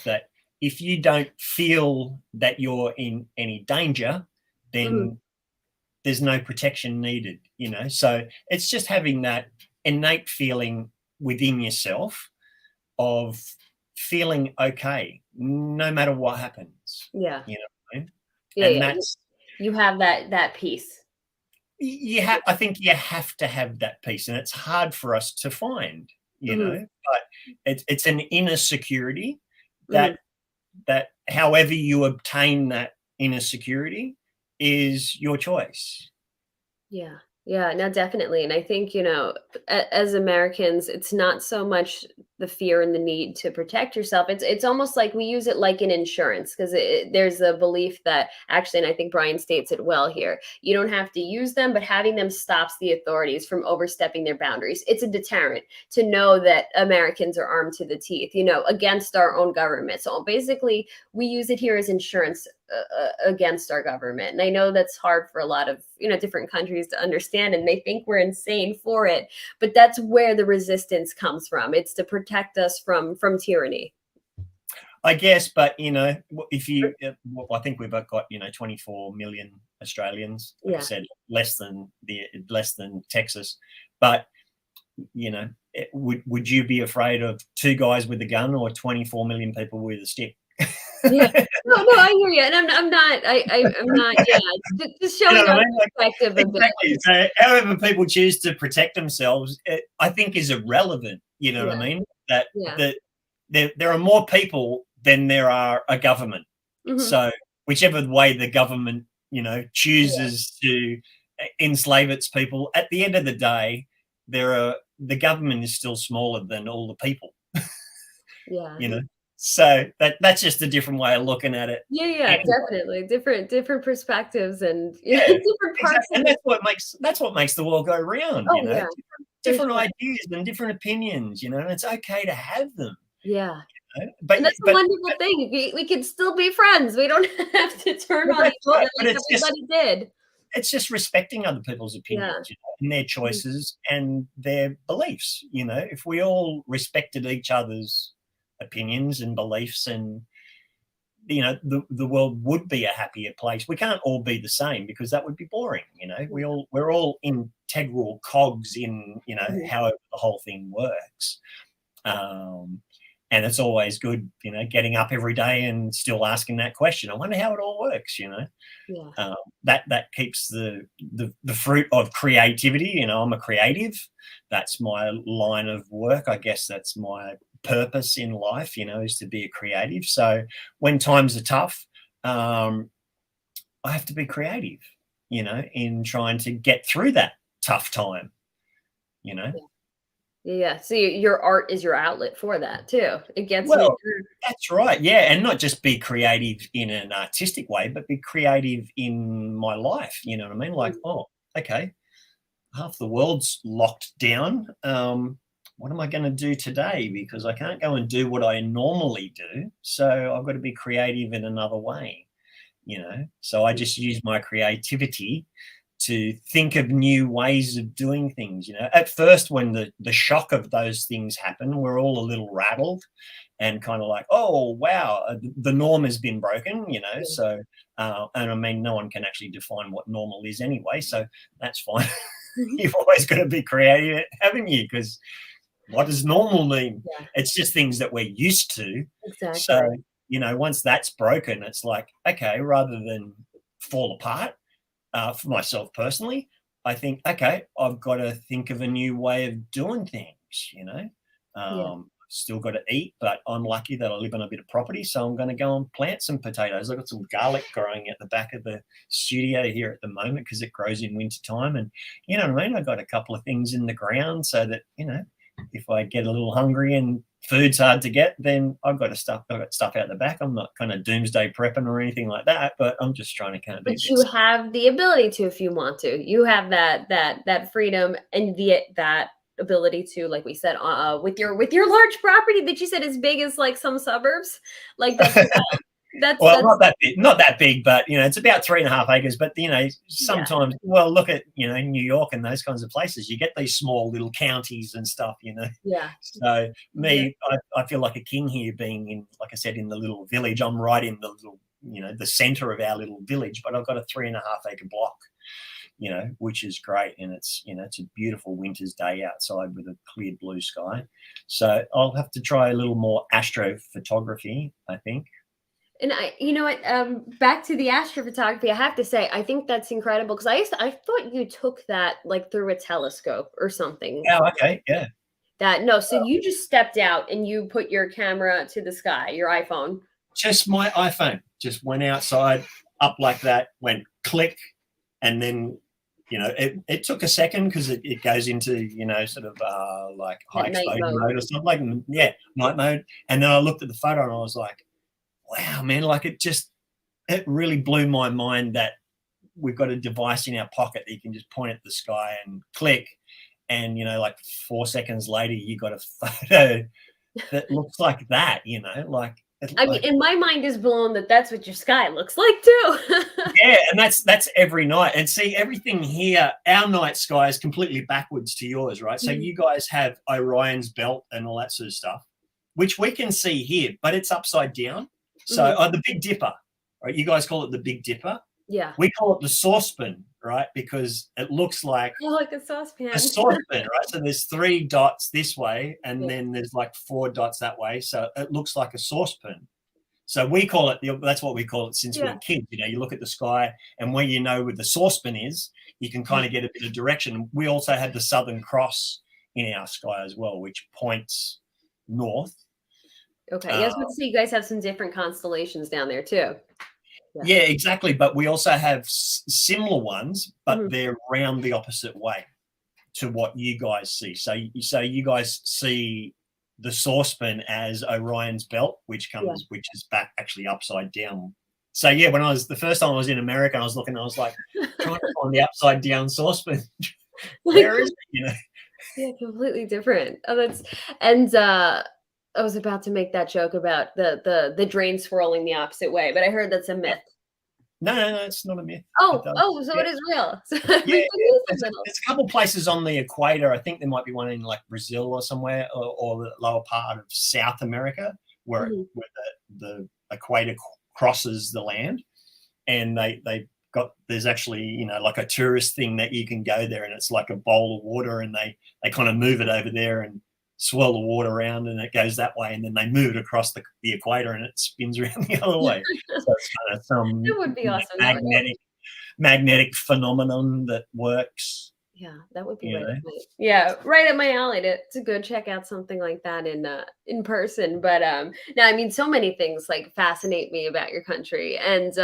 that if you don't feel that you're in any danger, Mhm. then there's no protection needed. So it's just having that innate feeling within yourself of feeling okay no matter what happens. Yeah. You know what I mean? Yeah. And Yeah. that's, You have that piece. I think you have to have that peace, and it's hard for us to find, Mhm. but it's an inner security Mhm. that however you obtain that inner security is your choice. Yeah. Yeah, no, definitely. And I think, as Americans, it's not so much the fear and the need to protect yourself. It's almost like we use it like in insurance, because there's a belief that actually, and I think Brian states it well here, you don't have to use them, but having them stops the authorities from overstepping their boundaries. It's a deterrent to know that Americans are armed to the teeth, against our own government. So basically, we use it here as insurance against our government. And I know that's hard for a lot of different countries to understand, and they think we're insane for it, but that's where the resistance comes from. It's to protect us from tyranny, I guess. But if you I think we've got 24 million Australians, like I said, less than Texas. But would you be afraid of 2 guys with a gun or 24 million people with a stick? Yeah. No, I hear you, and I'm not. I'm not. Yeah, just showing our perspective. Exactly. So, however people choose to protect themselves, I think is irrelevant. You know what I mean? That there are more people than there are a government. Mm-hmm. So, whichever way the government chooses to enslave its people, at the end of the day, the government is still smaller than all the people. Yeah. So that's just a different way of looking at it. Yeah, definitely different perspectives and different parts. Exactly. And that's what makes the world go round. Different ideas and different opinions. It's okay to have them. Yeah. But and that's a wonderful thing. We can still be friends. We don't have to turn on each other like everybody did. It's just respecting other people's opinions, and their choices and their beliefs. If we all respected each other's opinions and beliefs, and the world would be a happier place. We can't all be the same, because that would be boring. We're all integral cogs in how the whole thing works. And it's always good, getting up every day and still asking that question. I wonder how it all works. That keeps the fruit of creativity. I'm a creative. That's my line of work. I guess that's my purpose in life, is to be a creative. So when times are tough, I have to be creative, in trying to get through that tough time. Yeah. So your art is your outlet for that too. It gets me through. That's right. Yeah. And not just be creative in an artistic way, but be creative in my life. You know what I mean? Like, oh, okay, half the world's locked down. What am I going to do today? Because I can't go and do what I normally do. So I've got to be creative in another way, So I just use my creativity to think of new ways of doing things. At first, when the shock of those things happen, we're all a little rattled and kind of like, oh, wow, the norm has been broken, So, and I mean, no one can actually define what normal is anyway. So that's fine. You've always got to be creative, haven't you? Because what does normal mean? Yeah. It's just things that we're used to. Exactly. So, once that's broken, it's like, okay, rather than fall apart, for myself personally, I think, okay, I've got to think of a new way of doing things, Still got to eat, but I'm lucky that I live on a bit of property, so I'm going to go and plant some potatoes. I've got some garlic growing at the back of the studio here at the moment because it grows in winter time. And you know what I mean? I've got a couple of things in the ground so that, if I get a little hungry and food's hard to get, then I've got stuff out the back. I'm not kind of doomsday prepping or anything like that, but I'm just trying to kind of. But you have the ability to, if you want to. You have that freedom and that ability to, like we said, with your large property that you said is big as like some suburbs, like that's. That's not that big, but it's about 3.5 acres. But sometimes, well, look at New York and those kinds of places. You get these small little counties and stuff. Yeah. So I feel like a king here, being in, like I said, in the little village. I'm right in the little, the center of our little village, but I've got a 3.5 acre block. Which is great, and it's it's a beautiful winter's day outside with a clear blue sky. So I'll have to try a little more astrophotography, I think. And back to the astrophotography, I have to say, I think that's incredible, because I thought you took that like through a telescope or something. Oh, okay, yeah. So you just stepped out and you put your camera to the sky, your iPhone. Just my iPhone, just went outside, up like that, went click, and then it took a second because it goes into, sort of like high exposure mode or something, like, yeah, night mode. And then I looked at the photo and I was like, wow, man, like it really blew my mind that we've got a device in our pocket that you can just point at the sky and click. And, like 4 seconds later, you got a photo that looks like that, like. I mean, and my mind is blown that's what your sky looks like too. Yeah, and that's every night. And see, everything here, our night sky is completely backwards to yours, right? So you guys have Orion's belt and all that sort of stuff, which we can see here, but it's upside down. So the Big Dipper, right? You guys call it the Big Dipper. Yeah. We call it the saucepan, right? Because it looks like a saucepan. A saucepan, right? So there's 3 dots this way, and then there's like 4 dots that way. So it looks like a saucepan. So we call it, that's what we call it since we're kids. You look at the sky, and where where the saucepan is, you can kind of get a bit of direction. We also have the Southern Cross in our sky as well, which points north. Okay. Yes, but see, you guys have some different constellations down there too. Yeah, exactly. But we also have similar ones, but they're round the opposite way to what you guys see. So you guys see the saucepan as Orion's belt, which is back actually upside down. So yeah, when the first time I was in America, I was looking, I was like trying to find the upside down saucepan. Where is it? Yeah, completely different. I was about to make that joke about the drain swirling the opposite way, but I heard that's a myth. No, it's not a myth. So it is real. There's a couple places on the equator. I think there might be one in like Brazil or somewhere, or the lower part of South America, where the equator crosses the land, and there's actually like a tourist thing that you can go there, and it's like a bowl of water, and they kind of move it over there and swirl the water around, and it goes that way, and then they move it across the equator, and it spins around the other way. So it's kind of some that would be awesome. magnetic phenomenon that works. Yeah, that would be right at my alley to go check out something like that in person. But no, I mean, so many things like fascinate me about your country, and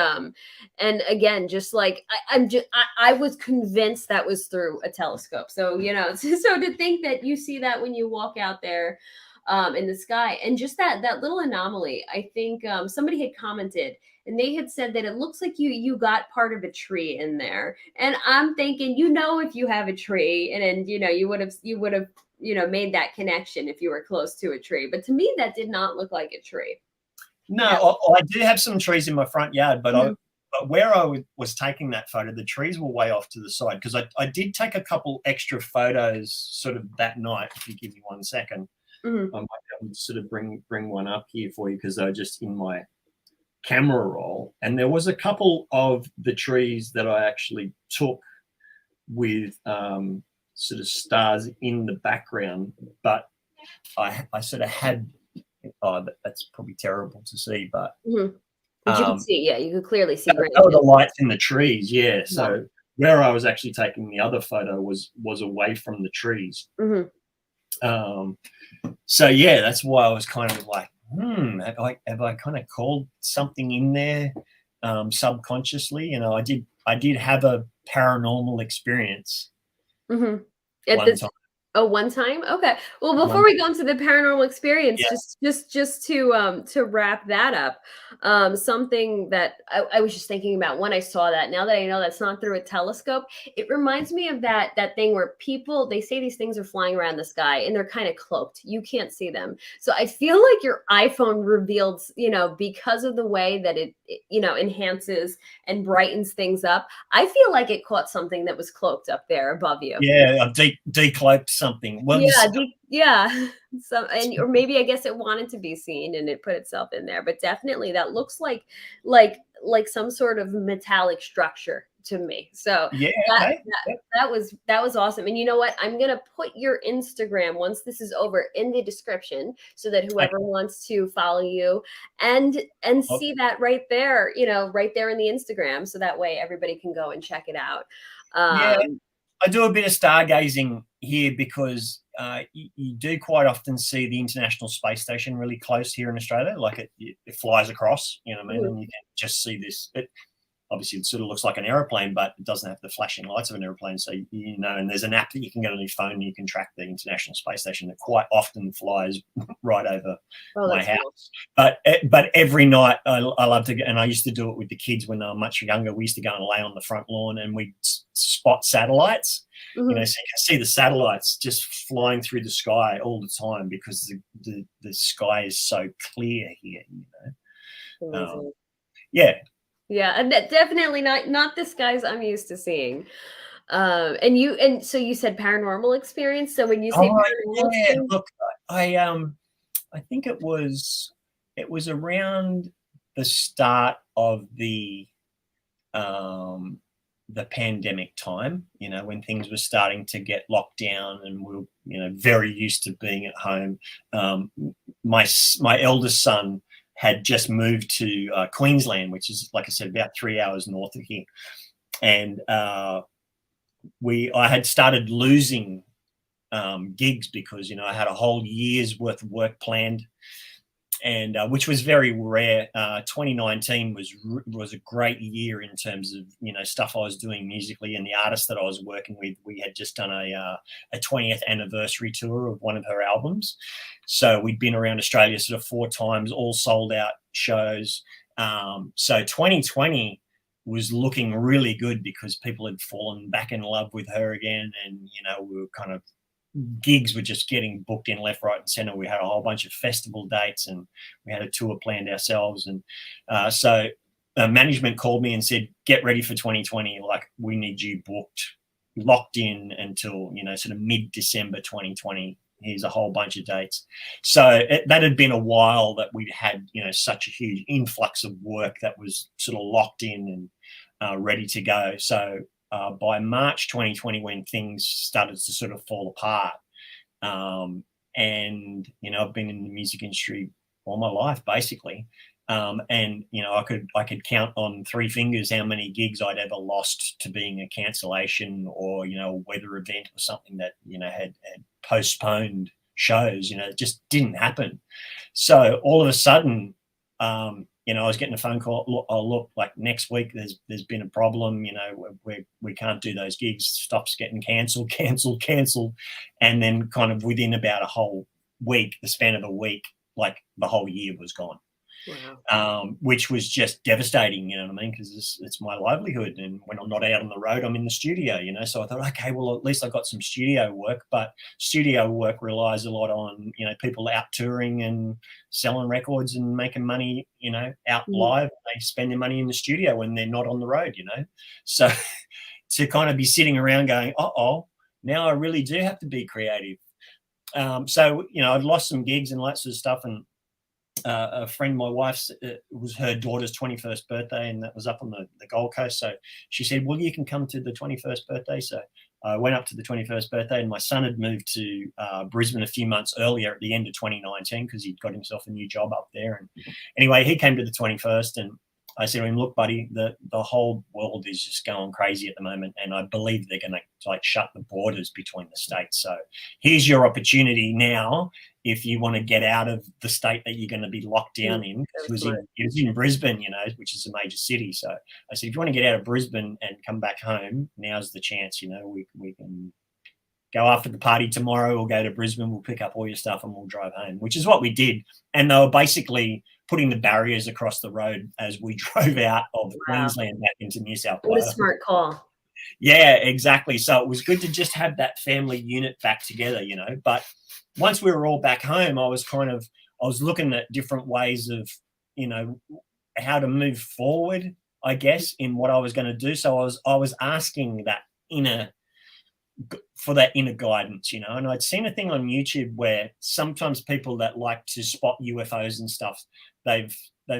again, just like I was convinced that was through a telescope. So so to think that you see that when you walk out there in the sky, and just that little anomaly. I think somebody had commented, and they had said that it looks like you got part of a tree in there. And I'm thinking, if you have a tree, and you would have made that connection if you were close to a tree. But to me, that did not look like a tree. No, I do have some trees in my front yard, but but where I was taking that photo, the trees were way off to the side, because I did take a couple extra photos sort of that night. If you give me 1 second, I might be able to sort of bring one up here for you, because they're just in my camera roll. And there was a couple of the trees that I actually took with sort of stars in the background, but I sort of had that's probably terrible to see, but you can see, you could clearly see the lights in the trees. So where I was actually taking the other photo was away from the trees. So yeah, that's why I was kind of like, have I kind of called something in there subconsciously? I did have a paranormal experience one time. Oh, one time? Okay. Well, before we go into the paranormal experience, just to wrap that up, something that I was just thinking about when I saw that. Now that I know that's not through a telescope, it reminds me of that thing where they say these things are flying around the sky and they're kind of cloaked. You can't see them. So I feel like your iPhone revealed, because of the way that it enhances and brightens things up. I feel like it caught something that was cloaked up there above you. Yeah, I've decloaked something. Well, So, or maybe I guess it wanted to be seen and it put itself in there. But definitely, that looks like some sort of metallic structure to me. So that was awesome. And you know what? I'm gonna put your Instagram, once this is over, in the description, so that whoever wants to follow you and see that right there, right there in the Instagram, so that way everybody can go and check it out. I do a bit of stargazing here, because you do quite often see the International Space Station really close here in Australia. Like it flies across, you know what I mean? And you can just see this. obviously it sort of looks like an aeroplane, but it doesn't have the flashing lights of an airplane. So, you know, and there's an app that you can get on your phone and you can track the International Space Station that quite often flies right over my house. Cool. But every night I love to, and I used to do it with the kids when they were much younger. We used to go and lay on the front lawn and we'd spot satellites. Mm-hmm. You know, so you can see the satellites just flying through the sky all the time because the sky is so clear here, you know. Yeah. Yeah, and definitely not the skies I'm used to seeing. And so you said paranormal experience. So when you say paranormal experience, look, I think it was around the start of the pandemic time, you know, when things were starting to get locked down and we were, you know, very used to being at home. My eldest son had just moved to Queensland, which is, like I said, about 3 hours north of here. And I had started losing gigs because, you know, I had a whole year's worth of work planned, and which was very rare. 2019 was a great year in terms of, you know, stuff I was doing musically, and the artist that I was working with. We had just done a 20th anniversary tour of one of her albums, so we'd been around Australia sort of 4 times, all sold out shows. So 2020 was looking really good because people had fallen back in love with her again, and, you know, we were kind of, gigs were just getting booked in left, right, and center. We had a whole bunch of festival dates, and we had a tour planned ourselves. And so management called me and said, "Get ready for 2020. Like, we need you booked, locked in until, you know, sort of mid-December 2020. Here's a whole bunch of dates." So that had been a while that we'd had, you know, such a huge influx of work that was sort of locked in and ready to go. So by March 2020, when things started to sort of fall apart, and, you know, I've been in the music industry all my life, basically, and, you know, I could count on 3 fingers how many gigs I'd ever lost to being a cancellation or, you know, a weather event or something that, you know, had postponed shows. You know, it just didn't happen. So all of a sudden, you know, I was getting a phone call. Look, like, next week there's been a problem. You know, we can't do those gigs. Stuff's getting cancelled. And then kind of within about a whole week, the span of a week, like, the whole year was gone. Wow. Which was just devastating, you know what I mean? Because it's my livelihood, and when I'm not out on the road, I'm in the studio, you know. So I thought, okay, well, at least I got some studio work, but studio work relies a lot on, you know, people out touring and selling records and making money, you know, out live. They spend their money in the studio when they're not on the road, you know. So to kind of be sitting around going, now I really do have to be creative. So, you know, I'd lost some gigs and lots of stuff, and a friend, my wife's, it was her daughter's 21st birthday, and that was up on the Gold Coast. So she said, well, you can come to the 21st birthday. So I went up to the 21st birthday, and my son had moved to Brisbane a few months earlier at the end of 2019 because he'd got himself a new job up there. And anyway, he came to the 21st, and I said to him, look, buddy, the whole world is just going crazy at the moment, and I believe they're going to, like, shut the borders between the states. So here's your opportunity now if you want to get out of the state that you're going to be locked down in. It was in Brisbane, you know, which is a major city. So I said, if you want to get out of Brisbane and come back home, now's the chance. You know, we can go after the party tomorrow, or go to Brisbane, we'll pick up all your stuff and we'll drive home, which is what we did. And they were basically putting the barriers across the road as we drove out of Queensland back into New South Wales. What a smart call. Yeah, exactly. So it was good to just have that family unit back together, you know. But once we were all back home, I was looking at different ways of, you know, how to move forward, I guess, in what I was going to do. So I was asking that inner guidance, you know. And I'd seen a thing on YouTube where sometimes people that like to spot UFOs and stuff, they've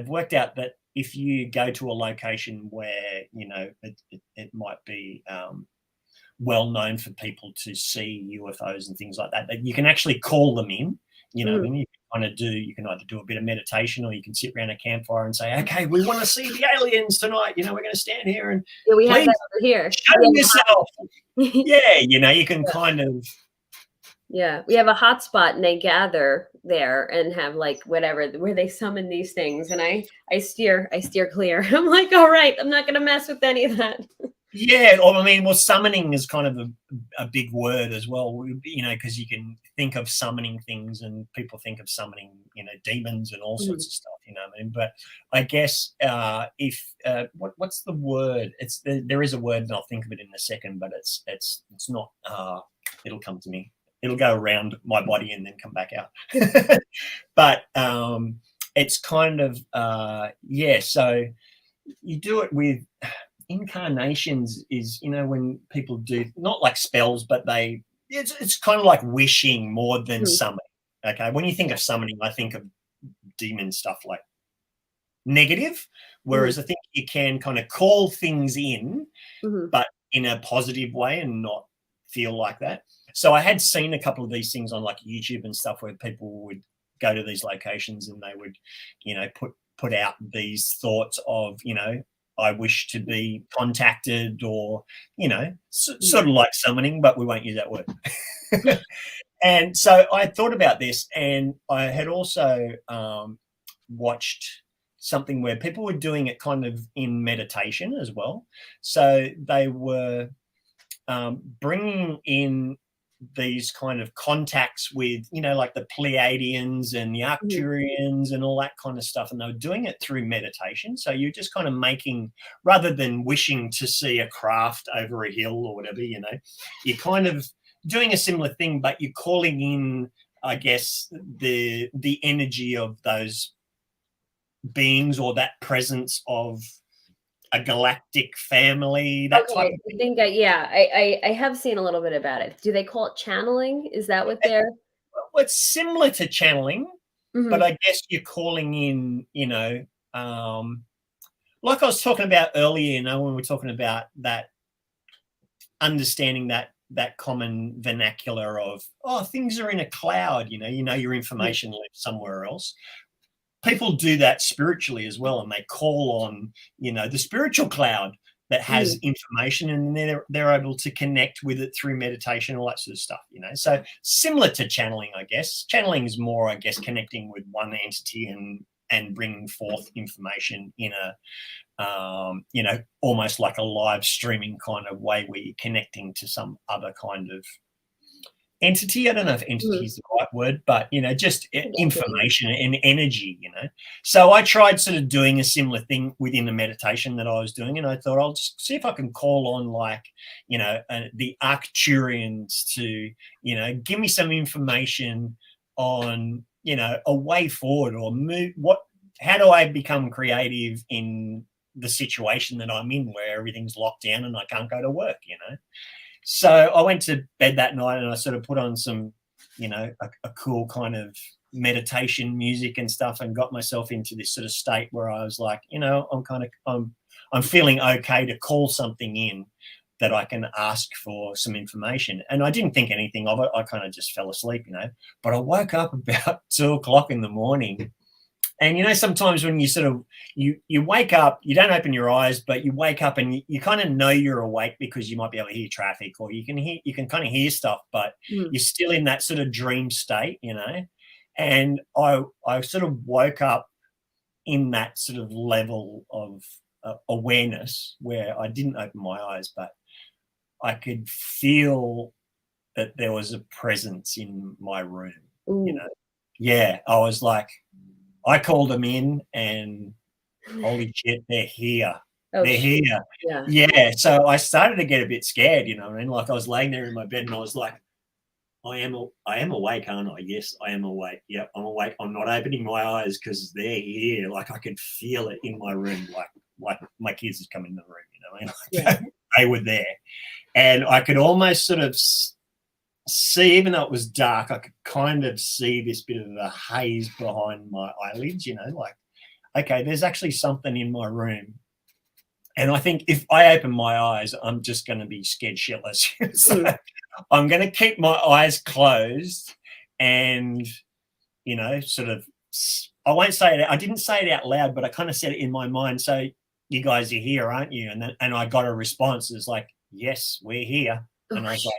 worked out that if you go to a location where, you know, it might be well known for people to see UFOs and things like that, that you can actually call them in, you know. And you can either do a bit of meditation, or you can sit around a campfire and say, okay, we want to see the aliens tonight, you know, we're going to stand here and we have that over here. Show yourself. Yeah, you know, you can kind of Yeah, we have a hotspot and they gather there and have like whatever where they summon these things, and I steer clear. I'm like, all right, I'm not gonna mess with any of that. Yeah, or I mean, well, summoning is kind of a big word as well, you know, because you can think of summoning things, and people think of summoning, you know, demons and all Mhm. sorts of stuff, you know what I mean? But I guess if what's the word? There is a word, and I'll think of it in a second, but it's not. It'll come to me. It'll go around my body and then come back out. But it's kind of yeah. So you do it with incarnations is, you know, when people do not like spells, but it's kind of like wishing more than Mhm. summoning. Okay, when you think of summoning, I think of demon stuff like negative, Mhm. whereas I think you can kind of call things in, Mhm. but in a positive way and not feel like that. So I had seen a couple of these things on like YouTube and stuff where people would go to these locations and they would, you know, put out these thoughts of, you know, I wish to be contacted, or, you know, Mhm. sort of like summoning, but we won't use that word. And so I thought about this, and I had also watched something where people were doing it kind of in meditation as well. So they were bringing in these kind of contacts with, you know, like the Pleiadians and the Mhm. Arcturians and all that kind of stuff. And they were doing it through meditation. So you're just kind of making, rather than wishing to see a craft over a hill or whatever, you know, you're kind of doing a similar thing, but you're calling in, I guess, the energy of those beings, or that presence of a galactic family, that type Okay, of I thing. think I have seen a little bit about it. Do they call it channeling? Is that what they're Well, it's similar to channeling, but Mhm. I guess you're calling in, you know, like I was talking about earlier, you know, when we are talking about that, understanding that common vernacular of, oh, things are in a cloud, you know, your Mhm. information lives somewhere else. People do that spiritually as well, and they call on, you know, the spiritual cloud that has Mhm. information, and they're able to connect with it through meditation, all that sort of stuff, you know. So similar to channeling, I guess. Channeling is more, I guess, connecting with one entity and bringing forth information in a you know, almost like a live streaming kind of way, where you're connecting to some other kind of entity. I don't know if entity Mhm. is the right word, but, you know, just Identity. information and energy, you know. So I tried sort of doing a similar thing within the meditation that I was doing, and I thought I'll just see if I can call on, like, you know, the Arcturians to, you know, give me some information on, you know, a way forward, or move how do I become creative in the situation that I'm in, where everything's locked down and I can't go to work, you know. So I went to bed that night and I sort of put on some, you know, a cool kind of meditation music and stuff, and got myself into this sort of state where I was like, you know, I'm feeling okay to call something in, that I can ask for some information. And I didn't think anything of it. I kind of just fell asleep, you know. But I woke up about 2 o'clock in the morning, and, you know, sometimes when you sort of you wake up, you don't open your eyes, but you wake up and you kind of know you're awake, because you might be able to hear traffic, or you can kind of hear stuff, but Mhm. you're still in that sort of dream state, you know. And I sort of woke up in that sort of level of awareness, where I didn't open my eyes, but I could feel that there was a presence in my room, you Ooh. know. Yeah, I was like, I called them in, and holy shit, they're here. Oh, They're shoot. here. Yeah. Yeah, so I started to get a bit scared, you know what I mean? Like, I was laying there in my bed and I was like, I am awake, aren't I? Yes, I am awake. Yep, I'm awake. I'm not opening my eyes, because they're here. Like, I could feel it in my room, like my kids had come in the room, you know what Yeah. I mean? Like, they were there. And I could almost sort of see, even though it was dark, I could kind of see this bit of a haze behind my eyelids, you know, like, okay, there's actually something in my room. And I think if I open my eyes, I'm just going to be scared shitless. So Mhm. I'm going to keep my eyes closed, and, you know, sort of, I won't say it. I didn't say it out loud, but I kind of said it in my mind. So, you guys are here, aren't you? And I got a response. It's like, yes, we're here. Oh, And I was shoot.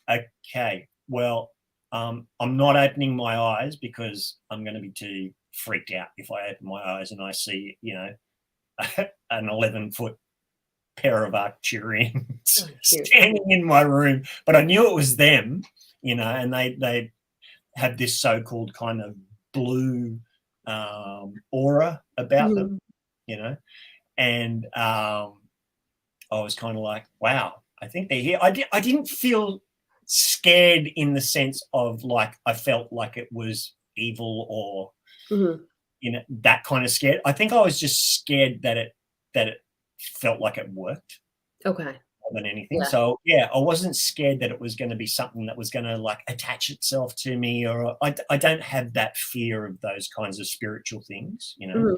like, okay, well, I'm not opening my eyes because I'm going to be too freaked out if I open my eyes and I see, you know, an 11-foot pair of Arcturians standing in my room. But I knew it was them, you know, and they have this so-called kind of blue aura about them, you know, and I was kind of like, wow, I think they're here. I didn't feel scared in the sense of like I felt like it was evil or you know, that kind of scared. I think I was just scared that it felt like it worked. Okay. More than anything. Yeah. So yeah, I wasn't scared that it was going to be something that was going to like attach itself to me, or I don't have that fear of those kinds of spiritual things, you know.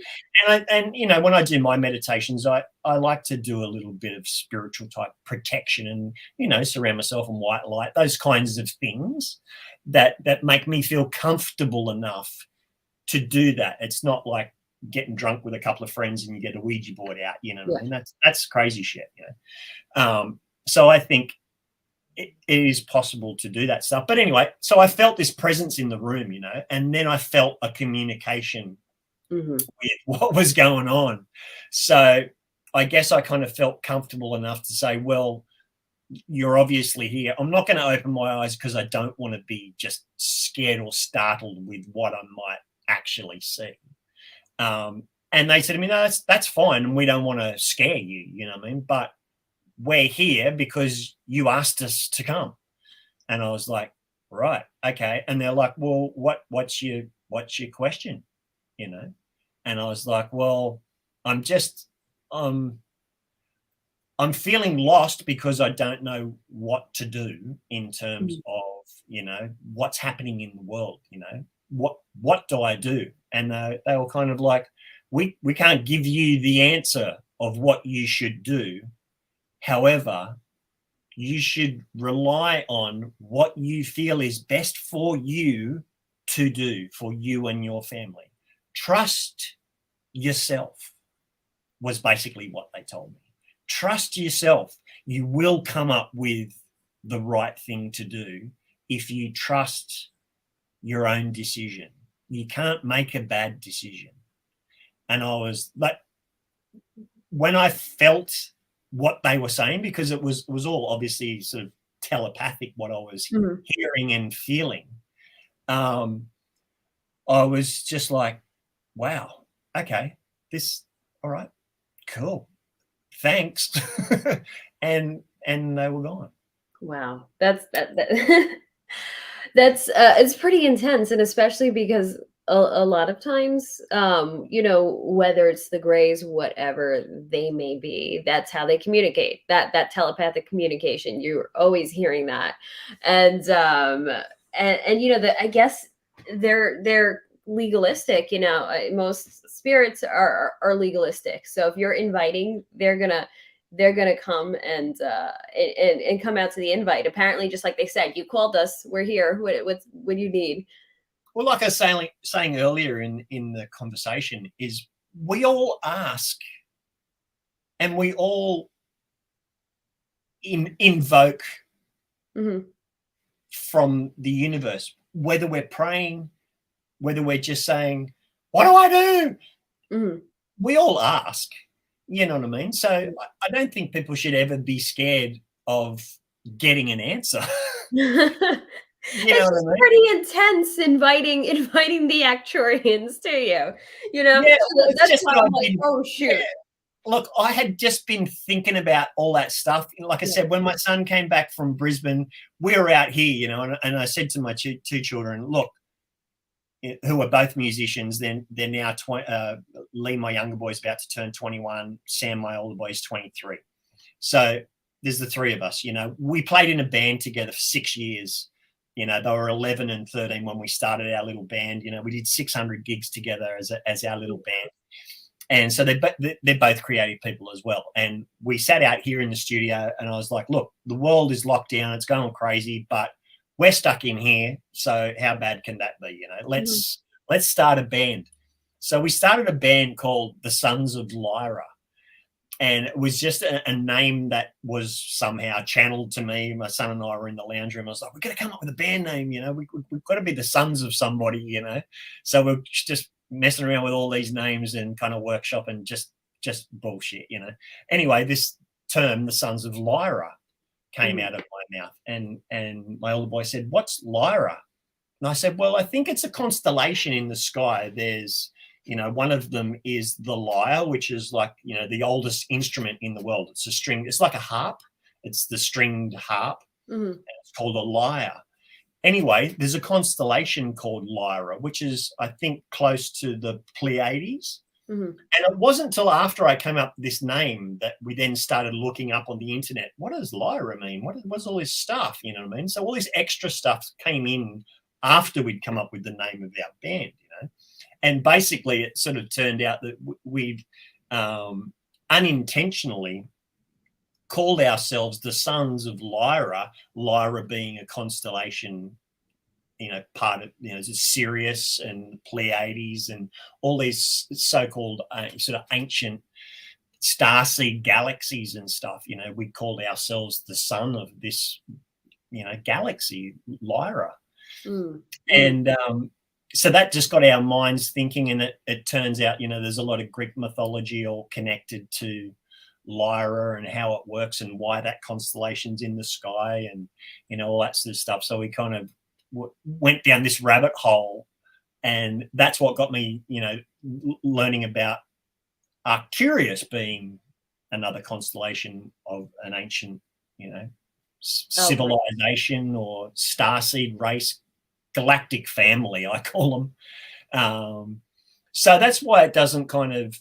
And you know, when I do my meditations, I like to do a little bit of spiritual type protection and, you know, surround myself in white light, those kinds of things that make me feel comfortable enough to do that. It's not like getting drunk with a couple of friends and you get a Ouija board out, you know. I mean, that's crazy shit, you know. So I think it is possible to do that stuff. But anyway, so I felt this presence in the room, you know, and then I felt a communication with what was going on. So I guess I kind of felt comfortable enough to say, well, you're obviously here. I'm not going to open my eyes because I don't want to be just scared or startled with what I might actually see. And they said to me, no, that's fine. And we don't want to scare you, you know what I mean? But we're here because you asked us to come. And I was like, right, okay. And they're like, well, what's your question, you know? And I was like, well, I'm feeling lost because I don't know what to do in terms of, you know, what's happening in the world, you know, what do I do? And they were kind of like, we can't give you the answer of what you should do. However, you should rely on what you feel is best for you to do, for you and your family. Trust yourself was basically what they told me. Trust yourself. You will come up with the right thing to do if you trust your own decision. You can't make a bad decision. And I was like, when I felt what they were saying, because it was all obviously sort of telepathic, what I was hearing and feeling, I was just like, wow, okay, all right, cool, thanks. and they were gone. Wow, that's it's pretty intense, and especially because a lot of times, you know, whether it's the Greys, whatever they may be, that's how they communicate. That telepathic communication, you're always hearing that, and you know, that I guess they're legalistic. You know, most spirits are legalistic. So if you're inviting, they're gonna come and come out to the invite. Apparently, just like they said, you called us, we're here. What do you need? Well, like I was saying earlier in the conversation, is we all ask and we all invoke from the universe, whether we're praying, whether we're just saying, what do I do? We all ask, you know what I mean? So I don't think people should ever be scared of getting an answer. You know, it's pretty intense inviting the Arcturians to you. You know, yeah, that's just why I'm like, oh shoot. Yeah. Look, I had just been thinking about all that stuff. Like I said, when my son came back from Brisbane, we were out here, you know, and I said to my two children, look, who are both musicians, they're now Lee, my younger boy, is about to turn 21. Sam, my older boy, is 23. So there's the three of us, you know. We played in a band together for 6 years. You know, they were 11 and 13 when we started our little band. You know, we did 600 gigs together as our little band. And so they're both creative people as well. And we sat out here in the studio and I was like, look, the world is locked down. It's going crazy, but we're stuck in here. So how bad can that be? You know, let's start a band. So we started a band called the Sons of Lyra. And it was just a name that was somehow channeled to me. My son and I were in the lounge room. I was like, we've got to come up with a band name, you know, we've got to be the sons of somebody, you know. So we're just messing around with all these names and kind of workshop and just bullshit, you know. Anyway, this term, the Sons of Lyra, came out of my mouth. And my older boy said, what's Lyra? And I said, well, I think it's a constellation in the sky. There's, you know, one of them is the lyre, which is like, you know, the oldest instrument in the world. It's a string. It's like a harp. It's the stringed harp. And it's called a lyre. Anyway, there's a constellation called Lyra, which is, I think, close to the Pleiades. And it wasn't until after I came up with this name that we then started looking up on the internet. What does Lyra mean? What's all this stuff? You know what I mean? So all this extra stuff came in after we'd come up with the name of our band, you know. And basically it sort of turned out that we'd unintentionally called ourselves the Sons of Lyra, Lyra being a constellation, you know, part of, you know, Sirius and Pleiades and all these so-called sort of ancient starseed galaxies and stuff. You know, we called ourselves the son of this, you know, galaxy, Lyra. And so that just got our minds thinking, and it turns out, you know, there's a lot of Greek mythology all connected to Lyra and how it works and why that constellation's in the sky and, you know, all that sort of stuff. So we kind of went down this rabbit hole, and that's what got me, you know, learning about Arcturus being another constellation of an ancient, you know, civilization or starseed race, galactic family, I call them. So that's why it doesn't kind of,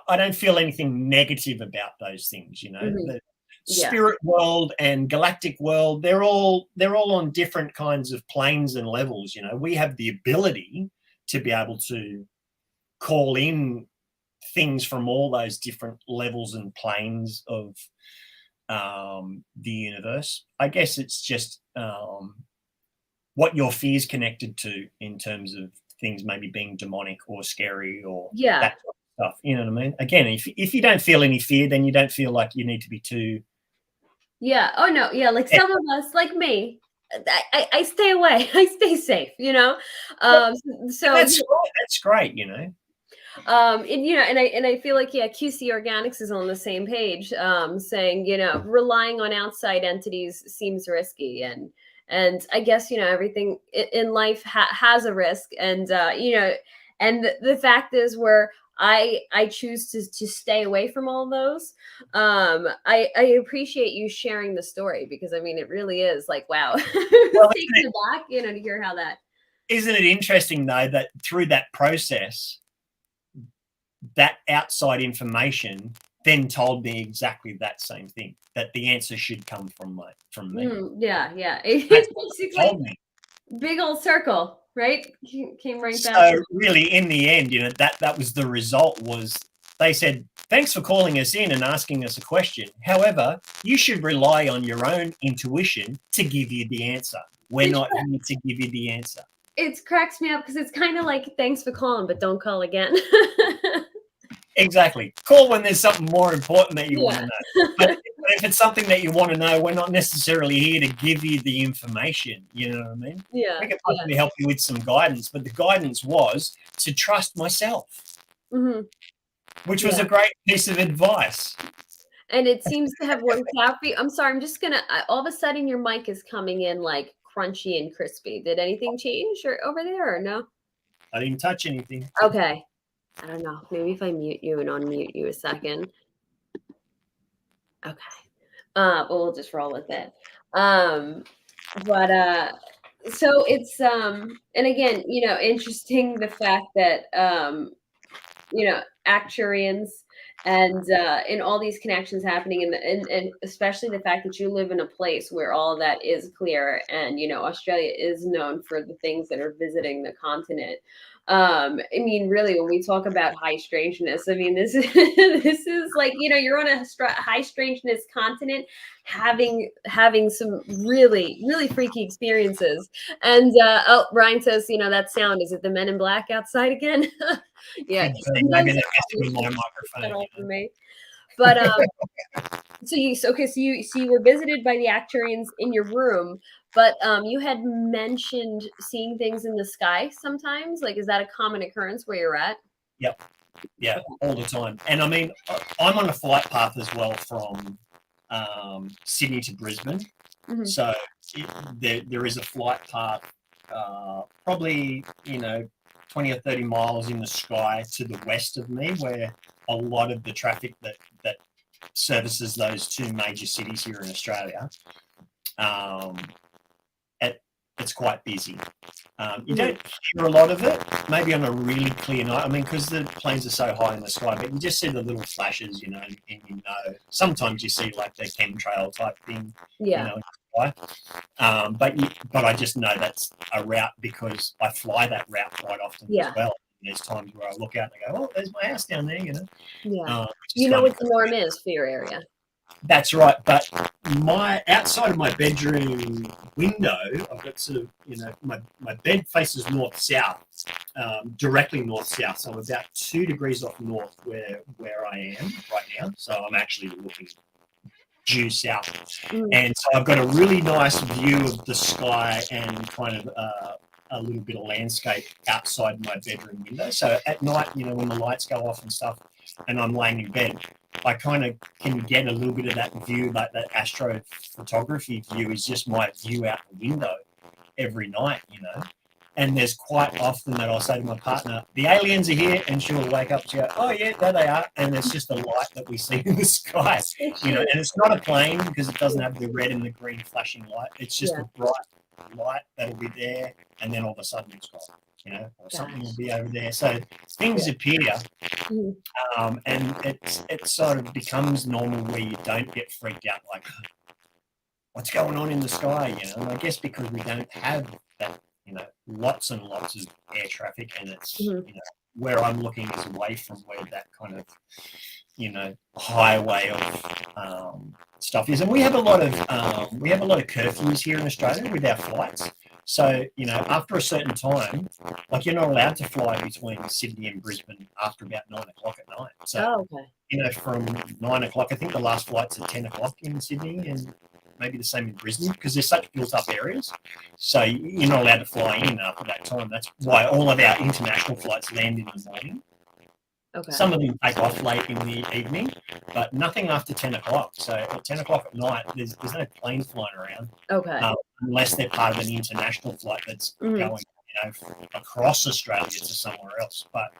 I don't feel anything negative about those things, you know. The spirit world and galactic world, they're all on different kinds of planes and levels, you know. We have the ability to be able to call in things from all those different levels and planes of the universe. I guess it's just what your fear's connected to in terms of things maybe being demonic or scary or that sort of stuff. You know what I mean? Again, if you don't feel any fear, then you don't feel like you need to be too. Yeah. Oh no. Yeah. Like some of us, like me, I stay away. I stay safe. You know. So that's great. You know. And you know, and I feel like QC Organics is on the same page, saying, you know, relying on outside entities seems risky, and I guess, you know, everything in life has a risk, and you know, and the fact is, where I choose to stay away from all those. I appreciate you sharing the story, because I mean, it really is like, wow, well, taking it back, you know, to hear how that. Isn't it interesting though that through that process, that outside information then told me exactly that same thing, that the answer should come from me. Yeah. It's basically big old circle, right? Came right back. So really, in the end, you know, that was the result. Was they said, thanks for calling us in and asking us a question. However, you should rely on your own intuition to give you the answer. We're not here to give you the answer. It cracks me up, because it's kind of like, thanks for calling, but don't call again. Exactly. Call when there's something more important that you want to know. But if it's something that you want to know, we're not necessarily here to give you the information. You know what I mean? Yeah. We can possibly help you with some guidance, but the guidance was to trust myself, which was a great piece of advice. And it seems to have worked out for you. I'm sorry, I'm just gonna. All of a sudden, your mic is coming in like crunchy and crispy. Did anything change over there, or no? I didn't touch anything. Okay. I don't know. Maybe if I mute you and unmute you a second. Okay. Well, we'll just roll with it. But so it's and again, you know, interesting the fact that you know, Acturians and all these connections happening, and especially the fact that you live in a place where all of that is clear, and you know, Australia is known for the things that are visiting the continent. I mean, really, when we talk about high strangeness, I mean, this is like, you know, you're on a high strangeness continent, having some really freaky experiences. And oh, Brian says, you know, that sound, is it the Men in Black outside again? Yeah, maybe they're messing with my microphone. For me. But so you were visited by the Acturians in your room, but you had mentioned seeing things in the sky sometimes. Like, is that a common occurrence where you're at? Yep. Yeah, all the time. And I mean, I'm on a flight path as well from Sydney to Brisbane. Mhm. So there is a flight path, probably 20 or 30 miles in the sky to the west of me, where a lot of the traffic that services those two major cities here in Australia, it's quite busy. You don't hear a lot of it, maybe on a really clear night. I mean, because the planes are so high in the sky, but you just see the little flashes, and sometimes you see like the chemtrail type thing, Yeah. in the sky. But I just know that's a route because I fly that route quite often as well. There's times where I look out and I go, oh, there's my house down there, Yeah. which is You know kind of what the norm is for your area. That's right, but outside of my bedroom window, I've got sort of my bed faces north south, directly north south. So I'm about 2 degrees off north where I am right now. So I'm actually looking due south, and so I've got a really nice view of the sky and kind of a little bit of landscape outside my bedroom window. So at night, when the lights go off and stuff, and I'm laying in bed, I kind of can get a little bit of that view, like that astrophotography view is just my view out the window every night, And there's quite often that I'll say to my partner, the aliens are here, and she'll wake up and she'll go, oh yeah, there they are. And it's just a light that we see in the sky, and it's not a plane because it doesn't have the red and the green flashing light. It's just a bright light that'll be there, and then all of a sudden it's gone, or something will be over there. So things appear, and it sort of becomes normal where you don't get freaked out like, what's going on in the sky, And I guess because we don't have that, lots and lots of air traffic, and it's where I'm looking is away from where that kind of highway of stuff is. And we have a lot of curfews here in Australia with our flights. So after a certain time, like you're not allowed to fly between Sydney and Brisbane after about 9 o'clock at night. So from 9 o'clock, I think the last flight's at 10 o'clock in Sydney, and maybe the same in Brisbane, because there's such built-up areas. So you're not allowed to fly in after that time. That's why all of our international flights land in the morning. Okay. Some of them take off late in the evening, but nothing after 10 o'clock. So at 10 o'clock at night, there's no planes flying around. Okay. Unless they're part of an international flight that's going across Australia to somewhere else. But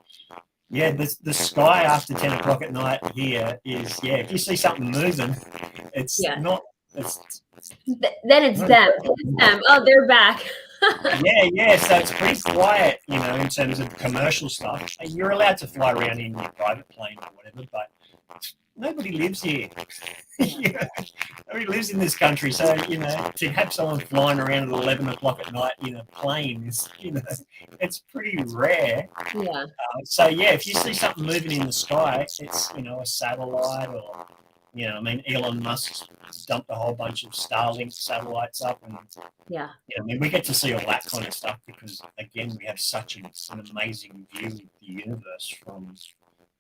yeah, the sky after 10 o'clock at night here is, if you see something moving, it's not. Then it's them. It's them. Oh, they're back. So it's pretty quiet, in terms of commercial stuff. You're allowed to fly around in your private plane or whatever, but nobody lives here. Nobody lives in this country, so to have someone flying around at 11 o'clock at night in a plane is, it's pretty rare. Yeah. If you see something moving in the sky, it's a satellite or. Elon Musk dumped a whole bunch of Starlink satellites up, and we get to see all that kind of stuff because, again, we have such an amazing view of the universe from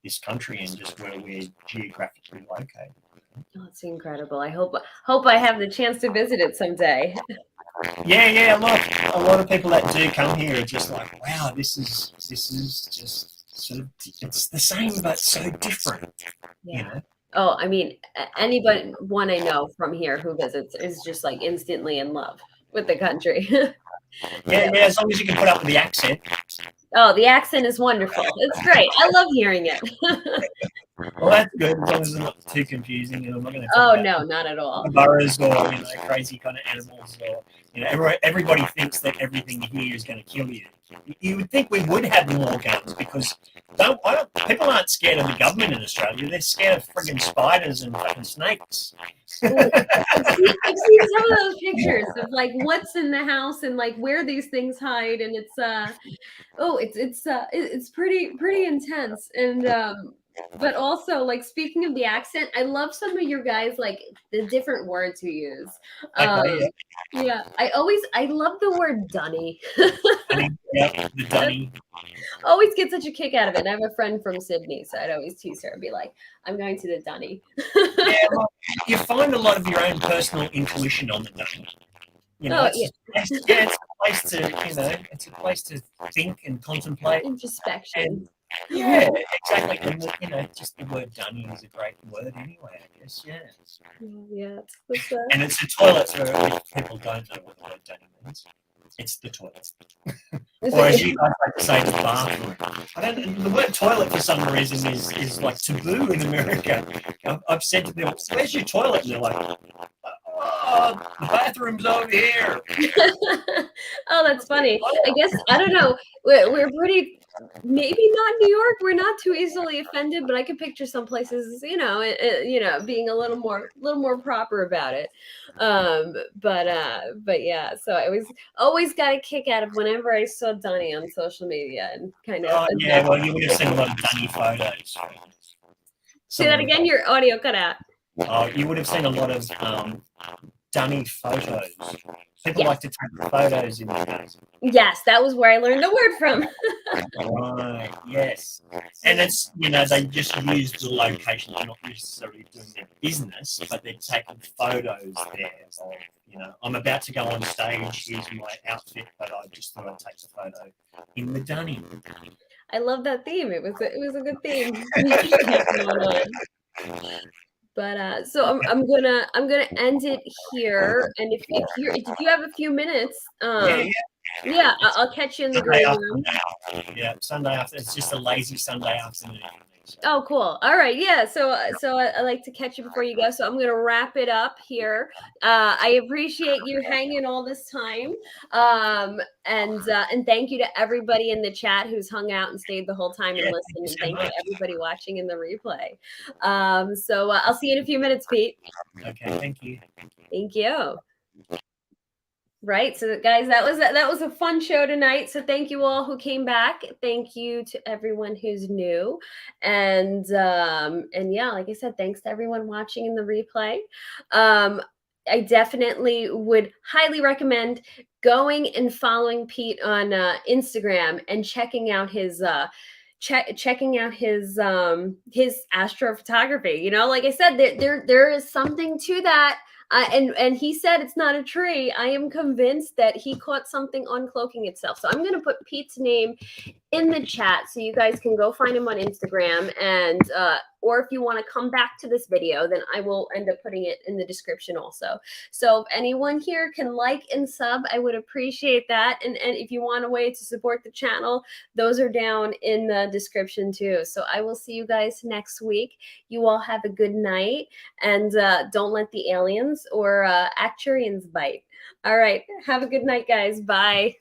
this country and just where we're geographically located. Oh, it's incredible. I hope I have the chance to visit it someday. Yeah. A lot of people that do come here are just like, wow, this is just sort of, it's the same but so different. Oh, I mean, anyone I know from here who visits is just like instantly in love with the country. As long as you can put up with the accent. Oh, the accent is wonderful. It's great. I love hearing it. Well, that's good, as long as it's not too confusing. I'm not going to talk about no, not at all. Burrows or crazy kind of animals, or everybody thinks that everything here is going to kill you. You would think we would have more guns because people aren't scared of the government in Australia. They're scared of frigging spiders and fucking snakes. I've seen some of those pictures of like what's in the house and like where these things hide, and it's pretty intense. And But also, like, speaking of the accent, I love some of your guys, like, the different words you use. Okay, Yeah, I love the word dunny. Dunny, yeah, the dunny. Always get such a kick out of it. And I have a friend from Sydney, so I'd always tease her and be like, I'm going to the dunny. Yeah, well, you find a lot of your own personal intuition on the dunny. You know, Oh, it's yeah. just, yeah, it's a place to, it's a place to think and contemplate. Introspection. And yeah, exactly. And just the word dunny is a great word anyway, I guess. Yeah. Yeah. And it's a toilet for if people don't know what the word dunny means. It's the toilet. Or as you guys like to say, it's bathroom. The word toilet for some reason is like taboo in America. I've said to people, where's your toilet? And they're like, oh, the bathroom's over here. Oh, that's funny. I guess, I don't know. We're pretty, maybe not New York. We're not too easily offended, but I can picture some places, being a little more proper about it. But yeah, so I always got a kick out of whenever I saw Donnie on social media and kind of. Oh, yeah, well, you would have seen a lot of dunny photos. Say that again, your audio cut out. Oh, you would have seen a lot of dunny photos. People like to take photos in the days. Yes, that was where I learned the word from. Right, yes. And it's, they just use the location. They're not necessarily doing their business, but they're taking photos there of, I'm about to go on stage, here's my outfit, but I just thought I'd take the photo in the dunny. I love that theme. It was a good theme. But so I'm gonna end it here. And if you have a few minutes, yeah, I'll catch you in the green room. Yeah, Sunday after. It's just a lazy Sunday afternoon. Oh, cool. All right. Yeah. So I like to catch you before you go. So I'm going to wrap it up here. I appreciate you hanging all this time. And thank you to everybody in the chat who's hung out and stayed the whole time and listened. And thank you to everybody watching in the replay. So I'll see you in a few minutes, Pete. Okay. Thank you. Thank you. Right. So guys, that was a fun show tonight. So thank you all who came back. Thank you to everyone who's new. And yeah, like I said, thanks to everyone watching in the replay. I definitely would highly recommend going and following Pete on Instagram and checking out his checking out his astrophotography. Like I said, there is something to that. And he said it's not a tree. I am convinced that he caught something uncloaking itself. So I'm going to put Pete's name in the chat so you guys can go find him on Instagram. And or if you want to come back to this video, then I will end up putting it in the description also. So if anyone here can like and sub, I would appreciate that. And if you want a way to support the channel, those are down in the description too. So I will see you guys next week. You all have a good night, and don't let the aliens or Acturians bite. All right. Have a good night, guys. Bye.